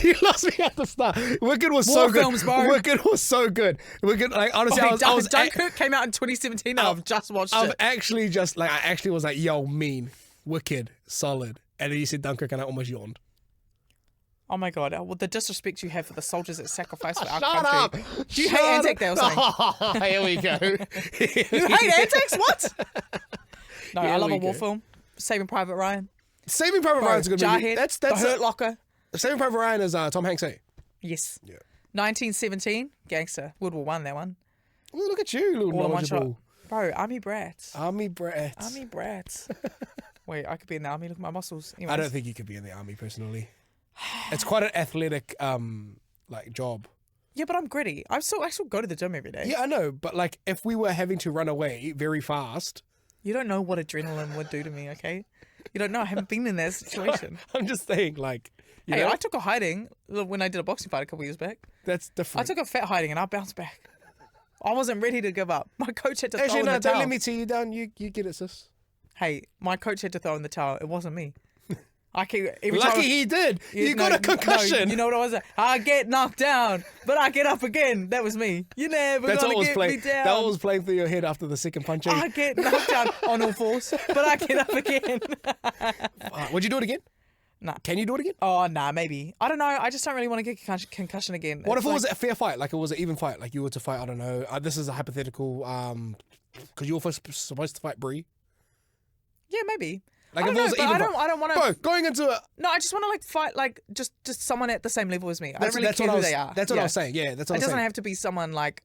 Speaker 3: You lost me at the start. Wicked was so good.
Speaker 2: Films, bro.
Speaker 3: Wicked was so good. Wicked, like honestly,
Speaker 2: Dunkirk came out in 2017 and I've just watched it.
Speaker 3: I actually was like, yo, mean, Wicked, solid. And then you said Dunkirk and I almost yawned.
Speaker 2: Oh my God. Well, the disrespect you have for the soldiers that sacrifice for our
Speaker 3: Shut
Speaker 2: country.
Speaker 3: up.
Speaker 2: Do you hate Anzac Day or something?
Speaker 3: Here we go.
Speaker 2: You hate Anzacs? What? No, I love
Speaker 3: we
Speaker 2: a war
Speaker 3: go.
Speaker 2: film. Saving Private Ryan.
Speaker 3: Saving Private Ryan's a good movie.
Speaker 2: Jarhead.
Speaker 3: That's
Speaker 2: The Hurt Locker.
Speaker 3: Saving Private Ryan is Tom Hanks, eh?
Speaker 2: Yes.
Speaker 3: Yeah.
Speaker 2: 1917. Gangster. World War One, that one.
Speaker 3: Well, look at you, little
Speaker 2: All in one shot.
Speaker 3: knowledgeable.
Speaker 2: Bro, army brats.
Speaker 3: Army brats.
Speaker 2: Army brats. Wait, I could be in the army. Look at my muscles. Anyways.
Speaker 3: I don't think you could be in the army personally. It's quite an athletic like job.
Speaker 2: Yeah, but I'm gritty. I still go to the gym every day.
Speaker 3: Yeah, I know, but like if we were having to run away very fast,
Speaker 2: You don't know what adrenaline would do to me, okay? You don't know. I haven't been in that situation.
Speaker 3: I'm just saying, like, you
Speaker 2: Hey,
Speaker 3: know,
Speaker 2: I took a hiding when I did a boxing fight a couple years back.
Speaker 3: that's
Speaker 2: I
Speaker 3: different.
Speaker 2: took a fat hiding and I bounced back. I wasn't ready to give up. My coach had to
Speaker 3: Actually,
Speaker 2: throw in
Speaker 3: no,
Speaker 2: the
Speaker 3: don't
Speaker 2: towel.
Speaker 3: let me tear you down. You get it, sis.
Speaker 2: Hey, my coach had to throw in the towel. It wasn't me. I keep every
Speaker 3: Lucky
Speaker 2: time
Speaker 3: he did. You got
Speaker 2: no,
Speaker 3: a concussion.
Speaker 2: No, you know what I was at? I get knocked down, but I get up again. That was me. You never
Speaker 3: That's
Speaker 2: gonna
Speaker 3: what was
Speaker 2: get
Speaker 3: playing.
Speaker 2: me down.
Speaker 3: That was playing through your head after the second punch.
Speaker 2: I get knocked down on all fours, but I get up again.
Speaker 3: Would you do it again?
Speaker 2: Nah.
Speaker 3: Can you do it again?
Speaker 2: Oh, nah, maybe. I don't know. I just don't really want to get concussion again.
Speaker 3: What
Speaker 2: It's
Speaker 3: if it
Speaker 2: like-
Speaker 3: was a fair fight? Like it was an even fight? Like you were to fight, I don't know. This is a hypothetical, because you were supposed to fight Brie.
Speaker 2: Yeah, maybe.
Speaker 3: Like
Speaker 2: I
Speaker 3: if
Speaker 2: don't
Speaker 3: it was
Speaker 2: know,
Speaker 3: an
Speaker 2: but
Speaker 3: even
Speaker 2: I don't want
Speaker 3: fight.
Speaker 2: to.
Speaker 3: Bro, going into it.
Speaker 2: No, I just want to like fight like just someone at the same level as me. I don't really
Speaker 3: That's
Speaker 2: care
Speaker 3: what
Speaker 2: who
Speaker 3: I was,
Speaker 2: they are.
Speaker 3: That's what
Speaker 2: Yeah.
Speaker 3: I was saying. Yeah, that's what I
Speaker 2: It
Speaker 3: was
Speaker 2: doesn't
Speaker 3: saying.
Speaker 2: have to be someone like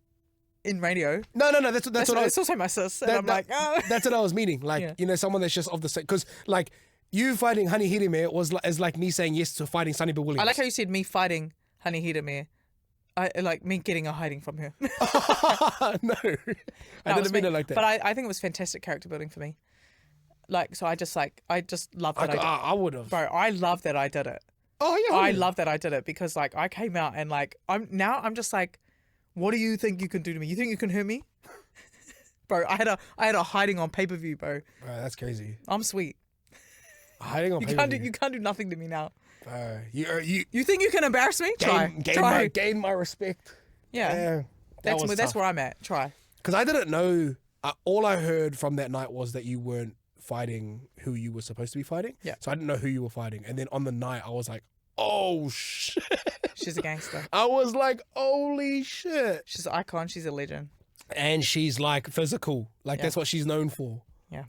Speaker 2: in radio.
Speaker 3: No, that's what I was.
Speaker 2: It's also my sis, and I'm like, oh.
Speaker 3: That's what I was meaning. Like,
Speaker 2: Yeah.
Speaker 3: you know, someone that's just of the same. Because, like, you fighting Honey Hirime is like me saying yes to fighting Sonny Bill Williams.
Speaker 2: I like how you said me fighting Honey Hidamere. I like me getting a hiding from her.
Speaker 3: No, I
Speaker 2: That was
Speaker 3: didn't mean
Speaker 2: me.
Speaker 3: it like that.
Speaker 2: But I think it was fantastic character building for me. Like, so I just love that I did.
Speaker 3: I would have.
Speaker 2: Bro, I love that I did it.
Speaker 3: Oh, yeah.
Speaker 2: I love that I did it because like I came out and like I'm just like, what do you think you can do to me? You think you can hurt me? Bro, I had a hiding on pay-per-view, bro.
Speaker 3: Bro, that's crazy.
Speaker 2: I'm sweet.
Speaker 3: Hiding on
Speaker 2: You can't do nothing to me now.
Speaker 3: Bro, you
Speaker 2: You think you can embarrass me? Try.
Speaker 3: gain my respect.
Speaker 2: Yeah. That's where I'm at. Try.
Speaker 3: Because I didn't know. All I heard from that night was that you weren't fighting who you were supposed to be fighting.
Speaker 2: Yeah.
Speaker 3: So I didn't know who you were fighting. And then on the night, I was like, oh, shit.
Speaker 2: She's a gangster.
Speaker 3: I was like, holy shit.
Speaker 2: She's an icon. She's a legend.
Speaker 3: And she's like physical. Like,
Speaker 2: Yeah.
Speaker 3: that's what she's known for.
Speaker 2: Yeah.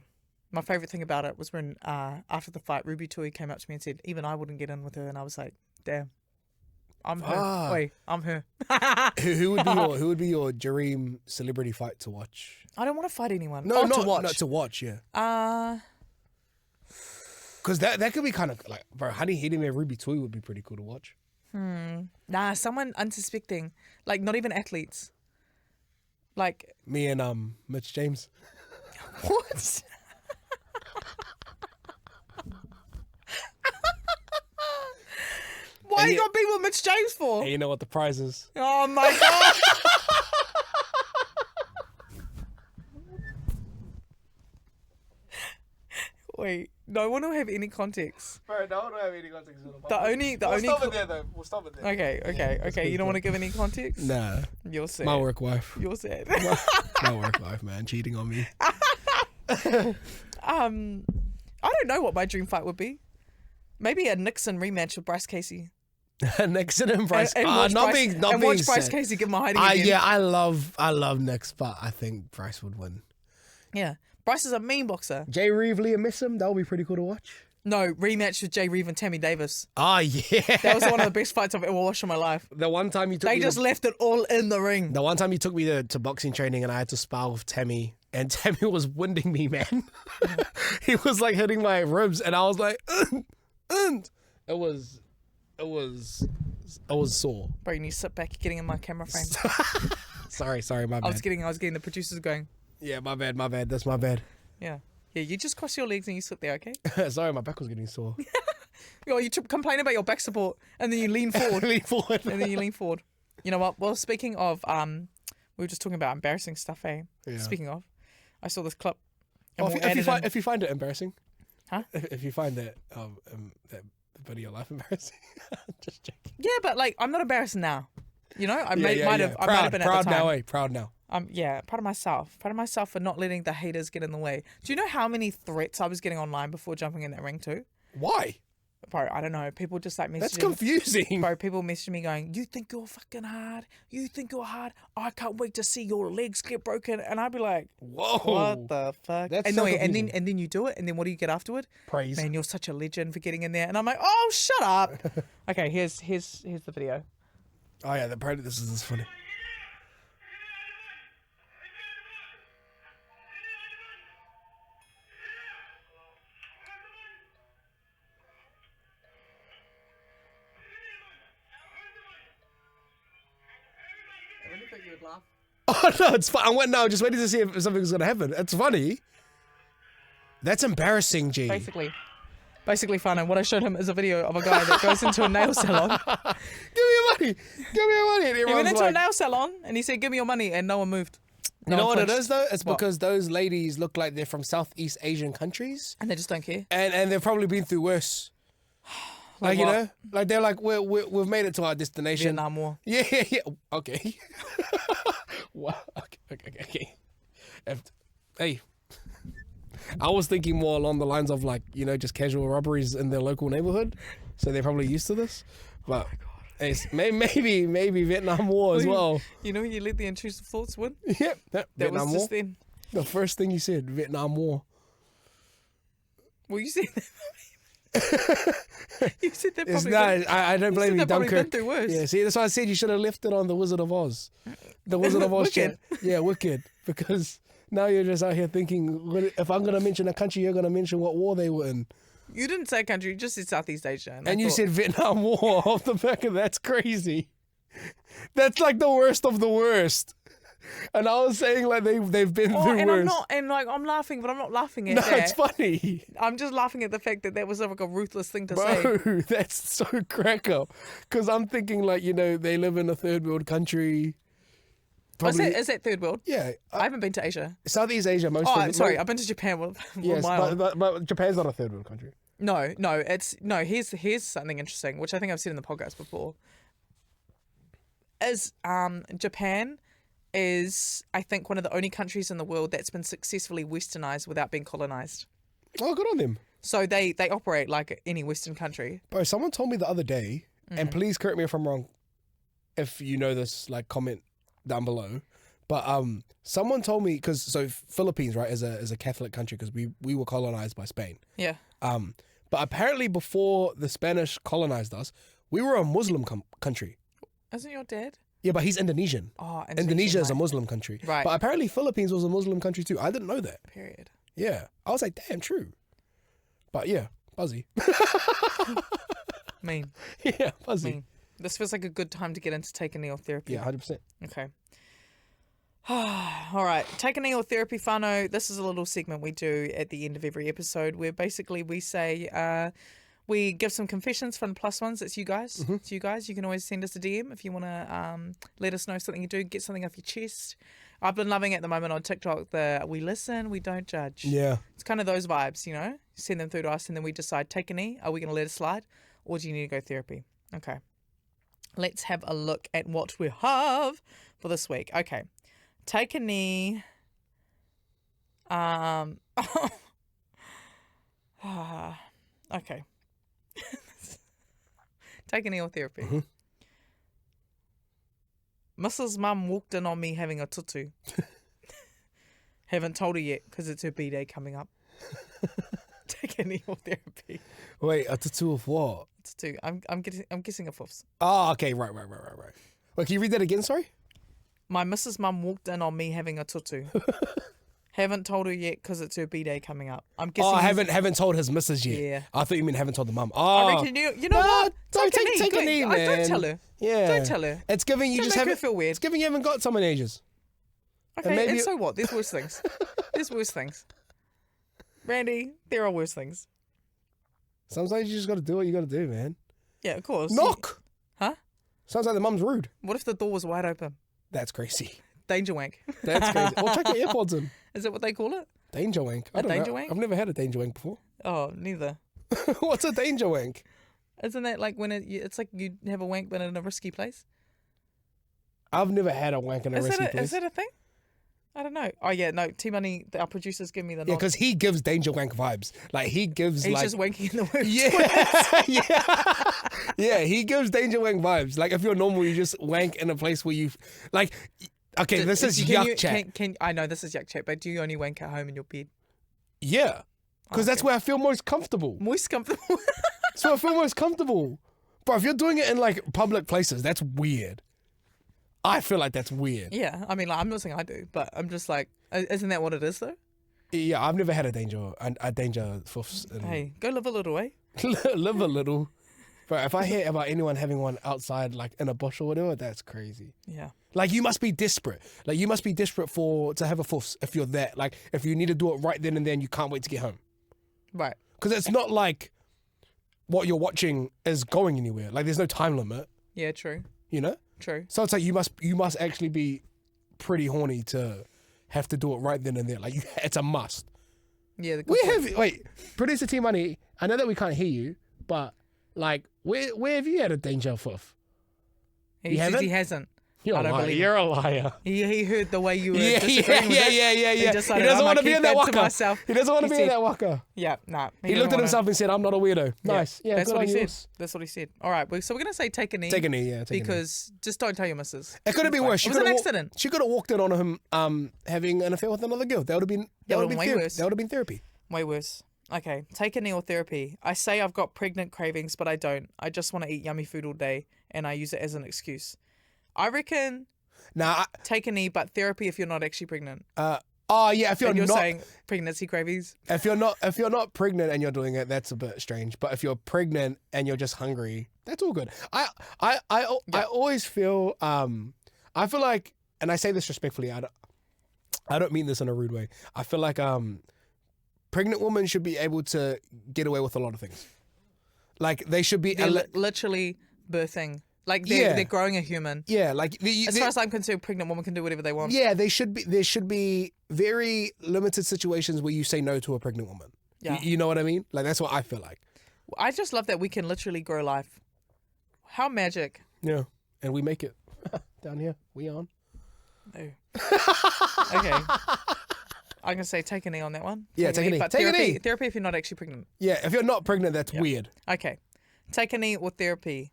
Speaker 2: My favorite thing about it was when after the fight, Ruby Tui came up to me and said, even I wouldn't get in with her. And I was like, damn. I'm her.
Speaker 3: Ah.
Speaker 2: Wait, I'm her.
Speaker 3: Who would be your dream celebrity fight to watch?
Speaker 2: I don't want to fight anyone.
Speaker 3: No, not
Speaker 2: to watch.
Speaker 3: Not to watch, yeah. Because that could be kind of like, bro, Honey Hirime and Ruby Tui would be pretty cool to watch.
Speaker 2: Nah, someone unsuspecting. Like, not even athletes. Like,
Speaker 3: Me and Mitch James.
Speaker 2: what? Why
Speaker 3: And
Speaker 2: you
Speaker 3: yet-
Speaker 2: got to be with Mitch James for?
Speaker 3: And you know what the prize is?
Speaker 2: Oh my god. Wait, no one will have any context.
Speaker 3: Bro, no one will have any context.
Speaker 2: The only
Speaker 3: there though. We'll stop it there.
Speaker 2: Okay. You don't want to give any context?
Speaker 3: Nah,
Speaker 2: You're sad.
Speaker 3: my work wife.
Speaker 2: You're sad.
Speaker 3: My work wife, man, cheating on me.
Speaker 2: I don't know what my dream fight would be. Maybe a Nixon rematch with Bryce Casey.
Speaker 3: Nixon and Bryce.
Speaker 2: And
Speaker 3: not
Speaker 2: watch
Speaker 3: being
Speaker 2: watch Bryce
Speaker 3: sad.
Speaker 2: Casey give him a hiding again.
Speaker 3: Yeah, I love Nix, but I think Bryce would win.
Speaker 2: Yeah. Bryce is a mean boxer.
Speaker 3: Jay Reeve, Liam Missum, that would be pretty cool to watch.
Speaker 2: No, rematch with Jay Reeve and Tammy Davis.
Speaker 3: Oh yeah,
Speaker 2: That was one of the best fights I've ever watched in my life.
Speaker 3: the one time you took
Speaker 2: They
Speaker 3: me
Speaker 2: just left it all in the ring.
Speaker 3: the one time you took me to boxing training and I had to spar with Tammy, and Tammy was winding me, man. He was like hitting my ribs, and I was like, it was sore.
Speaker 2: Bro, you need to sit back. You're getting in my camera frame.
Speaker 3: Sorry, my
Speaker 2: I was
Speaker 3: bad.
Speaker 2: getting the producers going.
Speaker 3: Yeah, my bad. That's my bad.
Speaker 2: Yeah. Yeah, you just cross your legs and you sit there, okay?
Speaker 3: Sorry, my back was getting sore.
Speaker 2: You complain about your back support, and then you lean forward.
Speaker 3: Lean forward.
Speaker 2: And then you lean forward. You know what? Well, speaking of, we were just talking about embarrassing stuff, eh?
Speaker 3: Yeah.
Speaker 2: Speaking of, I saw this clip.
Speaker 3: Oh,
Speaker 2: and we'll add it in.
Speaker 3: if you find it embarrassing,
Speaker 2: Huh?
Speaker 3: If you find that that bit of your life embarrassing, just checking.
Speaker 2: Yeah, but like, I'm not embarrassed now. You know, I might have
Speaker 3: Proud
Speaker 2: been at the time.
Speaker 3: now, eh? Proud now.
Speaker 2: Yeah, proud of myself. Proud of myself for not letting the haters get in the way. Do you know how many threats I was getting online before jumping in that ring too?
Speaker 3: Why?
Speaker 2: Bro, I don't know. People just like messaging.
Speaker 3: That's confusing.
Speaker 2: Bro, people messaging me going, "You think you're fucking hard? You think you're hard? I can't wait to see your legs get broken." And I'd be like,
Speaker 3: Whoa.
Speaker 2: "What the fuck?"
Speaker 3: That's
Speaker 2: and,
Speaker 3: so
Speaker 2: no, and
Speaker 3: confusing.
Speaker 2: then you do it, and then what do you get afterward?
Speaker 3: Praise.
Speaker 2: Man, you're such a legend for getting in there. And I'm like, "Oh, shut up." Okay, here's the video.
Speaker 3: Oh yeah, apparently this is funny.
Speaker 2: I really thought you would laugh.
Speaker 3: Oh no, it's fun. I went now, just waiting to see if something's gonna happen. That's funny. That's embarrassing, G.
Speaker 2: Basically fun, and what I showed him is a video of a guy that goes into a nail salon.
Speaker 3: Give me your money. Give me your money. And
Speaker 2: He went
Speaker 3: everyone's
Speaker 2: into a
Speaker 3: like,
Speaker 2: nail salon and he said, "Give me your money," and no one moved.
Speaker 3: you know what it
Speaker 2: flinched.
Speaker 3: is though? It's
Speaker 2: What?
Speaker 3: because those ladies look like they're from Southeast Asian countries,
Speaker 2: And they just don't care.
Speaker 3: and they've probably been through worse. Like you
Speaker 2: what?
Speaker 3: know, like they're like we've made it to our destination.
Speaker 2: Vietnam War.
Speaker 3: Yeah. Okay. Wow. Okay. Hey, I was thinking more along the lines of like, you know, just casual robberies in their local neighborhood, so they're probably used to this. But it's maybe Vietnam War as well.
Speaker 2: You know, you let the intrusive thoughts win.
Speaker 3: Yep.
Speaker 2: That
Speaker 3: Vietnam
Speaker 2: was
Speaker 3: War.
Speaker 2: just then.
Speaker 3: The first thing you said, Vietnam War.
Speaker 2: Well, you said that. You said that
Speaker 3: It's
Speaker 2: probably.
Speaker 3: not. I don't blame you,
Speaker 2: that probably
Speaker 3: Dunkirk.
Speaker 2: been through worse.
Speaker 3: Yeah, see, that's why I said you should have left it on the Wizard of Oz. The Wizard of Oz
Speaker 2: Wicked.
Speaker 3: chat. Yeah, wicked. Because now you're just out here thinking, if I'm going to mention a country, you're going to mention what war they were in.
Speaker 2: You didn't say country, you just said Southeast Asia. I
Speaker 3: And you
Speaker 2: thought-
Speaker 3: said Vietnam War off the back of that's crazy. That's like the worst of the worst. And I was saying like they've been
Speaker 2: Oh,
Speaker 3: through
Speaker 2: and
Speaker 3: worse.
Speaker 2: I'm not, and like I'm laughing, but I'm not laughing at
Speaker 3: No,
Speaker 2: that.
Speaker 3: it's funny.
Speaker 2: I'm just laughing at the fact that was like a ruthless thing to say.
Speaker 3: Bro, that's so crack up. Because I'm thinking like, you know, they live in a third world country. Probably,
Speaker 2: Is that third world?
Speaker 3: yeah.
Speaker 2: I haven't been to Asia.
Speaker 3: Southeast Asia, most
Speaker 2: Oh,
Speaker 3: of it.
Speaker 2: sorry, I've been to Japan. With
Speaker 3: Yes,
Speaker 2: my own.
Speaker 3: but Japan's not a third world country.
Speaker 2: No. Here's something interesting, which I think I've said in the podcast before. Japan is, I think, one of the only countries in the world that's been successfully westernized without being colonized.
Speaker 3: Oh, good on them.
Speaker 2: So they operate like any Western country.
Speaker 3: Bro, someone told me the other day,
Speaker 2: Mm.
Speaker 3: and please correct me if I'm wrong, if you know this, like comment down below. But someone told me, because so Philippines, right, is a Catholic country because we were colonized by Spain.
Speaker 2: Yeah.
Speaker 3: But apparently before the Spanish colonized us, we were a Muslim country.
Speaker 2: Isn't your dad?
Speaker 3: Yeah, but he's Indonesian.
Speaker 2: Oh,
Speaker 3: Indonesia is a
Speaker 2: right.
Speaker 3: Muslim country.
Speaker 2: Right.
Speaker 3: But apparently Philippines was a Muslim country too. I didn't know that.
Speaker 2: Period.
Speaker 3: Yeah. I was like, damn, true. But yeah, Buzzy.
Speaker 2: Mean.
Speaker 3: Yeah, Buzzy.
Speaker 2: Mean. This feels like a good time to get into take a knee or therapy.
Speaker 3: Yeah, 100%.
Speaker 2: Okay. All right. Take a knee or therapy whānau. This is a little segment we do at the end of every episode where basically we say, we give some confessions from the plus ones. It's you guys.
Speaker 3: Mm-hmm.
Speaker 2: It's you guys. You can always send us a DM if you want to let us know something you do, get something off your chest. I've been loving at the moment on TikTok the we listen, we don't judge.
Speaker 3: Yeah.
Speaker 2: It's kind of those vibes, you know? Send them through to us and then we decide, take a knee, are we going to let it slide? Or do you need to go therapy? Okay. Let's have a look at what we have for this week. Okay. Take a knee. Okay. Take a knee or therapy.
Speaker 3: Mm-hmm.
Speaker 2: Mrs. Mum walked in on me having a tutu. Haven't told her yet because it's her B-day coming up. Take a knee or therapy.
Speaker 3: Wait, a tattoo of what?
Speaker 2: Tutu. I'm guessing a fifth.
Speaker 3: Oh, okay, right. Wait, can you read that again, sorry?
Speaker 2: My Mrs. Mum walked in on me having a tutu. Haven't told her yet because it's her B-day coming up. I'm guessing.
Speaker 3: Oh, I haven't told his missus yet.
Speaker 2: Yeah.
Speaker 3: I thought you meant haven't told the mum.
Speaker 2: I
Speaker 3: Oh,
Speaker 2: reckon you know
Speaker 3: no,
Speaker 2: what?
Speaker 3: don't take a knee, man.
Speaker 2: Don't tell her.
Speaker 3: Yeah.
Speaker 2: Don't tell her.
Speaker 3: It's giving you
Speaker 2: Don't
Speaker 3: just
Speaker 2: make her
Speaker 3: haven't
Speaker 2: feel weird.
Speaker 3: It's giving you haven't got someone in ages.
Speaker 2: Okay,
Speaker 3: maybe
Speaker 2: and
Speaker 3: you-
Speaker 2: so what? There's worse things. There's worse things. Randy, there are worse things.
Speaker 3: Sometimes you just got to do what you got to do, man.
Speaker 2: Yeah, of course.
Speaker 3: Knock.
Speaker 2: Huh?
Speaker 3: Sounds like the mum's rude.
Speaker 2: What if the door was wide open?
Speaker 3: That's crazy.
Speaker 2: Danger wank.
Speaker 3: That's crazy. Or check your earpods in.
Speaker 2: Is that what they call it?
Speaker 3: Danger wank. I don't
Speaker 2: danger
Speaker 3: know.
Speaker 2: wank?
Speaker 3: I've never had a danger wank before.
Speaker 2: Oh, neither.
Speaker 3: What's a danger wank?
Speaker 2: Isn't that like when it's like you have a wank but in a risky place?
Speaker 3: I've never had a wank in a risky place.
Speaker 2: Is that a thing? I don't know. Oh yeah, no. T-Money, our producers, give me the nod.
Speaker 3: Yeah, because he gives danger wank vibes. Like he gives
Speaker 2: He's
Speaker 3: like
Speaker 2: just wanking in the work.
Speaker 3: yeah, yeah, yeah. He gives danger wank vibes. Like if you're normal, you just wank in a place where you like. Okay, this is yuck chat.
Speaker 2: I know this is yuck chat, but do you only wank at home in your bed?
Speaker 3: Yeah, because that's where I feel most comfortable.
Speaker 2: Moist comfortable.
Speaker 3: That's where I feel most comfortable. But if you're doing it in like public places, that's weird. I feel like that's weird.
Speaker 2: Yeah, I mean, like, I'm not saying I do, but I'm just like, isn't that what it is though?
Speaker 3: Yeah, I've never had a danger foofs.
Speaker 2: Hey, go live a little, eh?
Speaker 3: Live a little. But if I hear about anyone having one outside, like in a bush or whatever, that's crazy.
Speaker 2: Yeah.
Speaker 3: Like you must be desperate. Like you must be desperate to have a foofs if you're there. Like if you need to do it right then and then, you can't wait to get home.
Speaker 2: Right.
Speaker 3: Because it's not like what you're watching is going anywhere. Like there's no time limit.
Speaker 2: Yeah, true.
Speaker 3: You know?
Speaker 2: True.
Speaker 3: So it's like you must actually be pretty horny to have to do it right then and there. Like it's a must.
Speaker 2: Yeah.
Speaker 3: Wait, producer T Money. I know that we can't hear you, but like, where have you had a danger foof?
Speaker 2: He says he hasn't. I don't believe
Speaker 3: You're a liar.
Speaker 2: He heard the way you were
Speaker 3: Yeah.
Speaker 2: disagreeing with it.
Speaker 3: He
Speaker 2: decided,
Speaker 3: doesn't want to be
Speaker 2: keep
Speaker 3: in that
Speaker 2: that to
Speaker 3: waka.
Speaker 2: myself.
Speaker 3: He doesn't want to be in that waka.
Speaker 2: Yeah, nah.
Speaker 3: He looked at himself and said, "I'm not a weirdo." Nice. Yeah,
Speaker 2: that's
Speaker 3: good
Speaker 2: what
Speaker 3: on
Speaker 2: he
Speaker 3: you.
Speaker 2: said. That's what he said. All right, so we're gonna say take a knee.
Speaker 3: Take a knee, yeah.
Speaker 2: Because just don't tell your missus.
Speaker 3: It could have been worse.
Speaker 2: It was an accident.
Speaker 3: She could have walked in on him having an affair with another girl. That would have been
Speaker 2: way worse.
Speaker 3: That would have been therapy.
Speaker 2: Way worse. Okay, take a knee or therapy. I say I've got pregnant cravings, but I don't. I just want to eat yummy food all day, and I use it as an excuse. I reckon.
Speaker 3: Nah.
Speaker 2: Take a knee, but therapy if you're not actually pregnant.
Speaker 3: Yeah. If you're
Speaker 2: And you're
Speaker 3: not
Speaker 2: saying pregnancy cravies.
Speaker 3: if you're not pregnant and you're doing it, that's a bit strange. But if you're pregnant and you're just hungry, that's all good. I always feel I feel like, and I say this respectfully, I don't mean this in a rude way. I feel like pregnant women should be able to get away with a lot of things. Like they should be
Speaker 2: Literally birthing. Like they're growing a human.
Speaker 3: Yeah, like
Speaker 2: as far as I'm concerned, pregnant woman can do whatever they want.
Speaker 3: Yeah, there should be very limited situations where you say no to a pregnant woman.
Speaker 2: Yeah.
Speaker 3: You know what I mean? Like that's what I feel like.
Speaker 2: I just love that we can literally grow life. How magic.
Speaker 3: Yeah, and we make it down here. We on.
Speaker 2: No. Okay. I'm gonna say take a knee on that one.
Speaker 3: Yeah, take a knee.
Speaker 2: But
Speaker 3: Take a knee.
Speaker 2: Therapy if you're not actually pregnant.
Speaker 3: Yeah, if you're not pregnant, that's weird.
Speaker 2: Okay. Take a knee or therapy.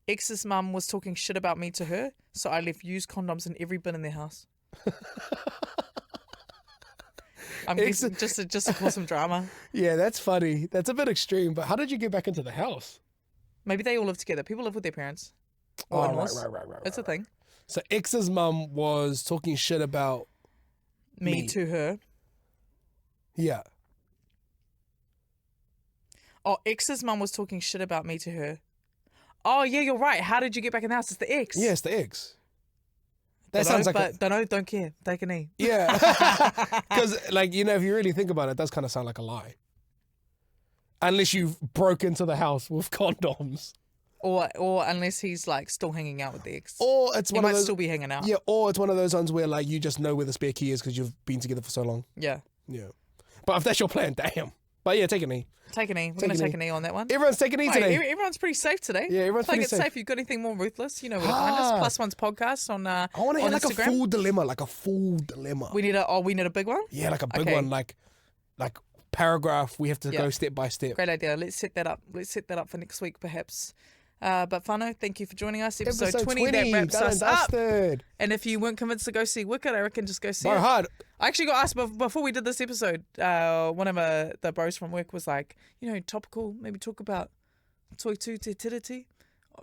Speaker 2: Ex's mum was talking shit about me to her, so I left used condoms in every bin in their house. I'm guessing just to cause some drama.
Speaker 3: Yeah, that's funny. That's a bit extreme, but how did you get back into the house?
Speaker 2: Maybe they all live together. People live with their parents. Or in-laws. Right. It's a thing.
Speaker 3: So X's mum was talking shit about
Speaker 2: Me to her.
Speaker 3: Yeah.
Speaker 2: Oh, X's mum was talking shit about me to her. Oh, yeah, you're right. How did you get back in the house? It's the X.
Speaker 3: Yeah, it's the X. That sounds like
Speaker 2: don't care. Take a knee.
Speaker 3: Yeah. Because, like, you know, if you really think about it, it does kind of sound like a lie. Unless you've broke into the house with condoms.
Speaker 2: Or unless he's, like, still hanging out with the X.
Speaker 3: Or it's
Speaker 2: he
Speaker 3: one
Speaker 2: might
Speaker 3: of those,
Speaker 2: still be hanging out.
Speaker 3: Yeah, or it's one of those ones where, like, you just know where the spare key is because you've been together for so long.
Speaker 2: Yeah.
Speaker 3: Yeah. But if that's your plan, damn. But yeah, take a knee.
Speaker 2: Take a knee. We're going to take a knee on that one.
Speaker 3: Everyone's taking a knee today.
Speaker 2: Everyone's pretty safe today.
Speaker 3: Yeah, everyone's pretty safe.
Speaker 2: If you've got anything more ruthless, you know where to find us. Plus One's podcast on
Speaker 3: I want to hear like
Speaker 2: Instagram.
Speaker 3: a full dilemma.
Speaker 2: We need a big one?
Speaker 3: Yeah, like a big one, like paragraph. We have to go step by step.
Speaker 2: Great idea. Let's set that up. Let's set that up for next week, perhaps. But Whānau, thank you for joining us. Episode 20, that wraps us up. And if you weren't convinced to go see Wicked, I reckon just go see it.
Speaker 3: Hard.
Speaker 2: I actually got asked before we did this episode, one of the bros from work was like, topical, maybe talk about Toi Tu Te Tiriti.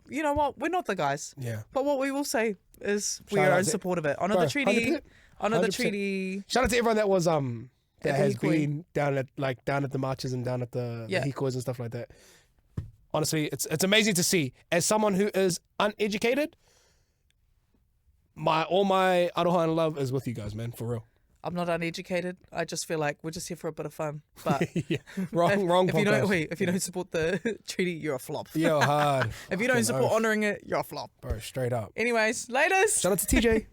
Speaker 2: You know what? We're not the guys.
Speaker 3: Yeah.
Speaker 2: But what we will say is we are in support of it. Honor the treaty.
Speaker 3: 100%.
Speaker 2: Honor the treaty.
Speaker 3: Shout out to everyone that was that has
Speaker 2: Hikoi.
Speaker 3: been down at the marches and down at the hikois and stuff like that. Honestly, it's amazing to see. As someone who is uneducated, all my aroha and love is with you guys, man, for real.
Speaker 2: I'm not uneducated. I just feel like we're just here for a bit of fun. But
Speaker 3: Yeah. Wrong
Speaker 2: if you don't
Speaker 3: podcast.
Speaker 2: if you don't support the treaty, you're a flop.
Speaker 3: Yo, hard.
Speaker 2: If you don't
Speaker 3: Fucking
Speaker 2: support
Speaker 3: oath.
Speaker 2: honoring it, you're a flop.
Speaker 3: Bro, straight up.
Speaker 2: Anyways, laters.
Speaker 3: Shout out to TJ.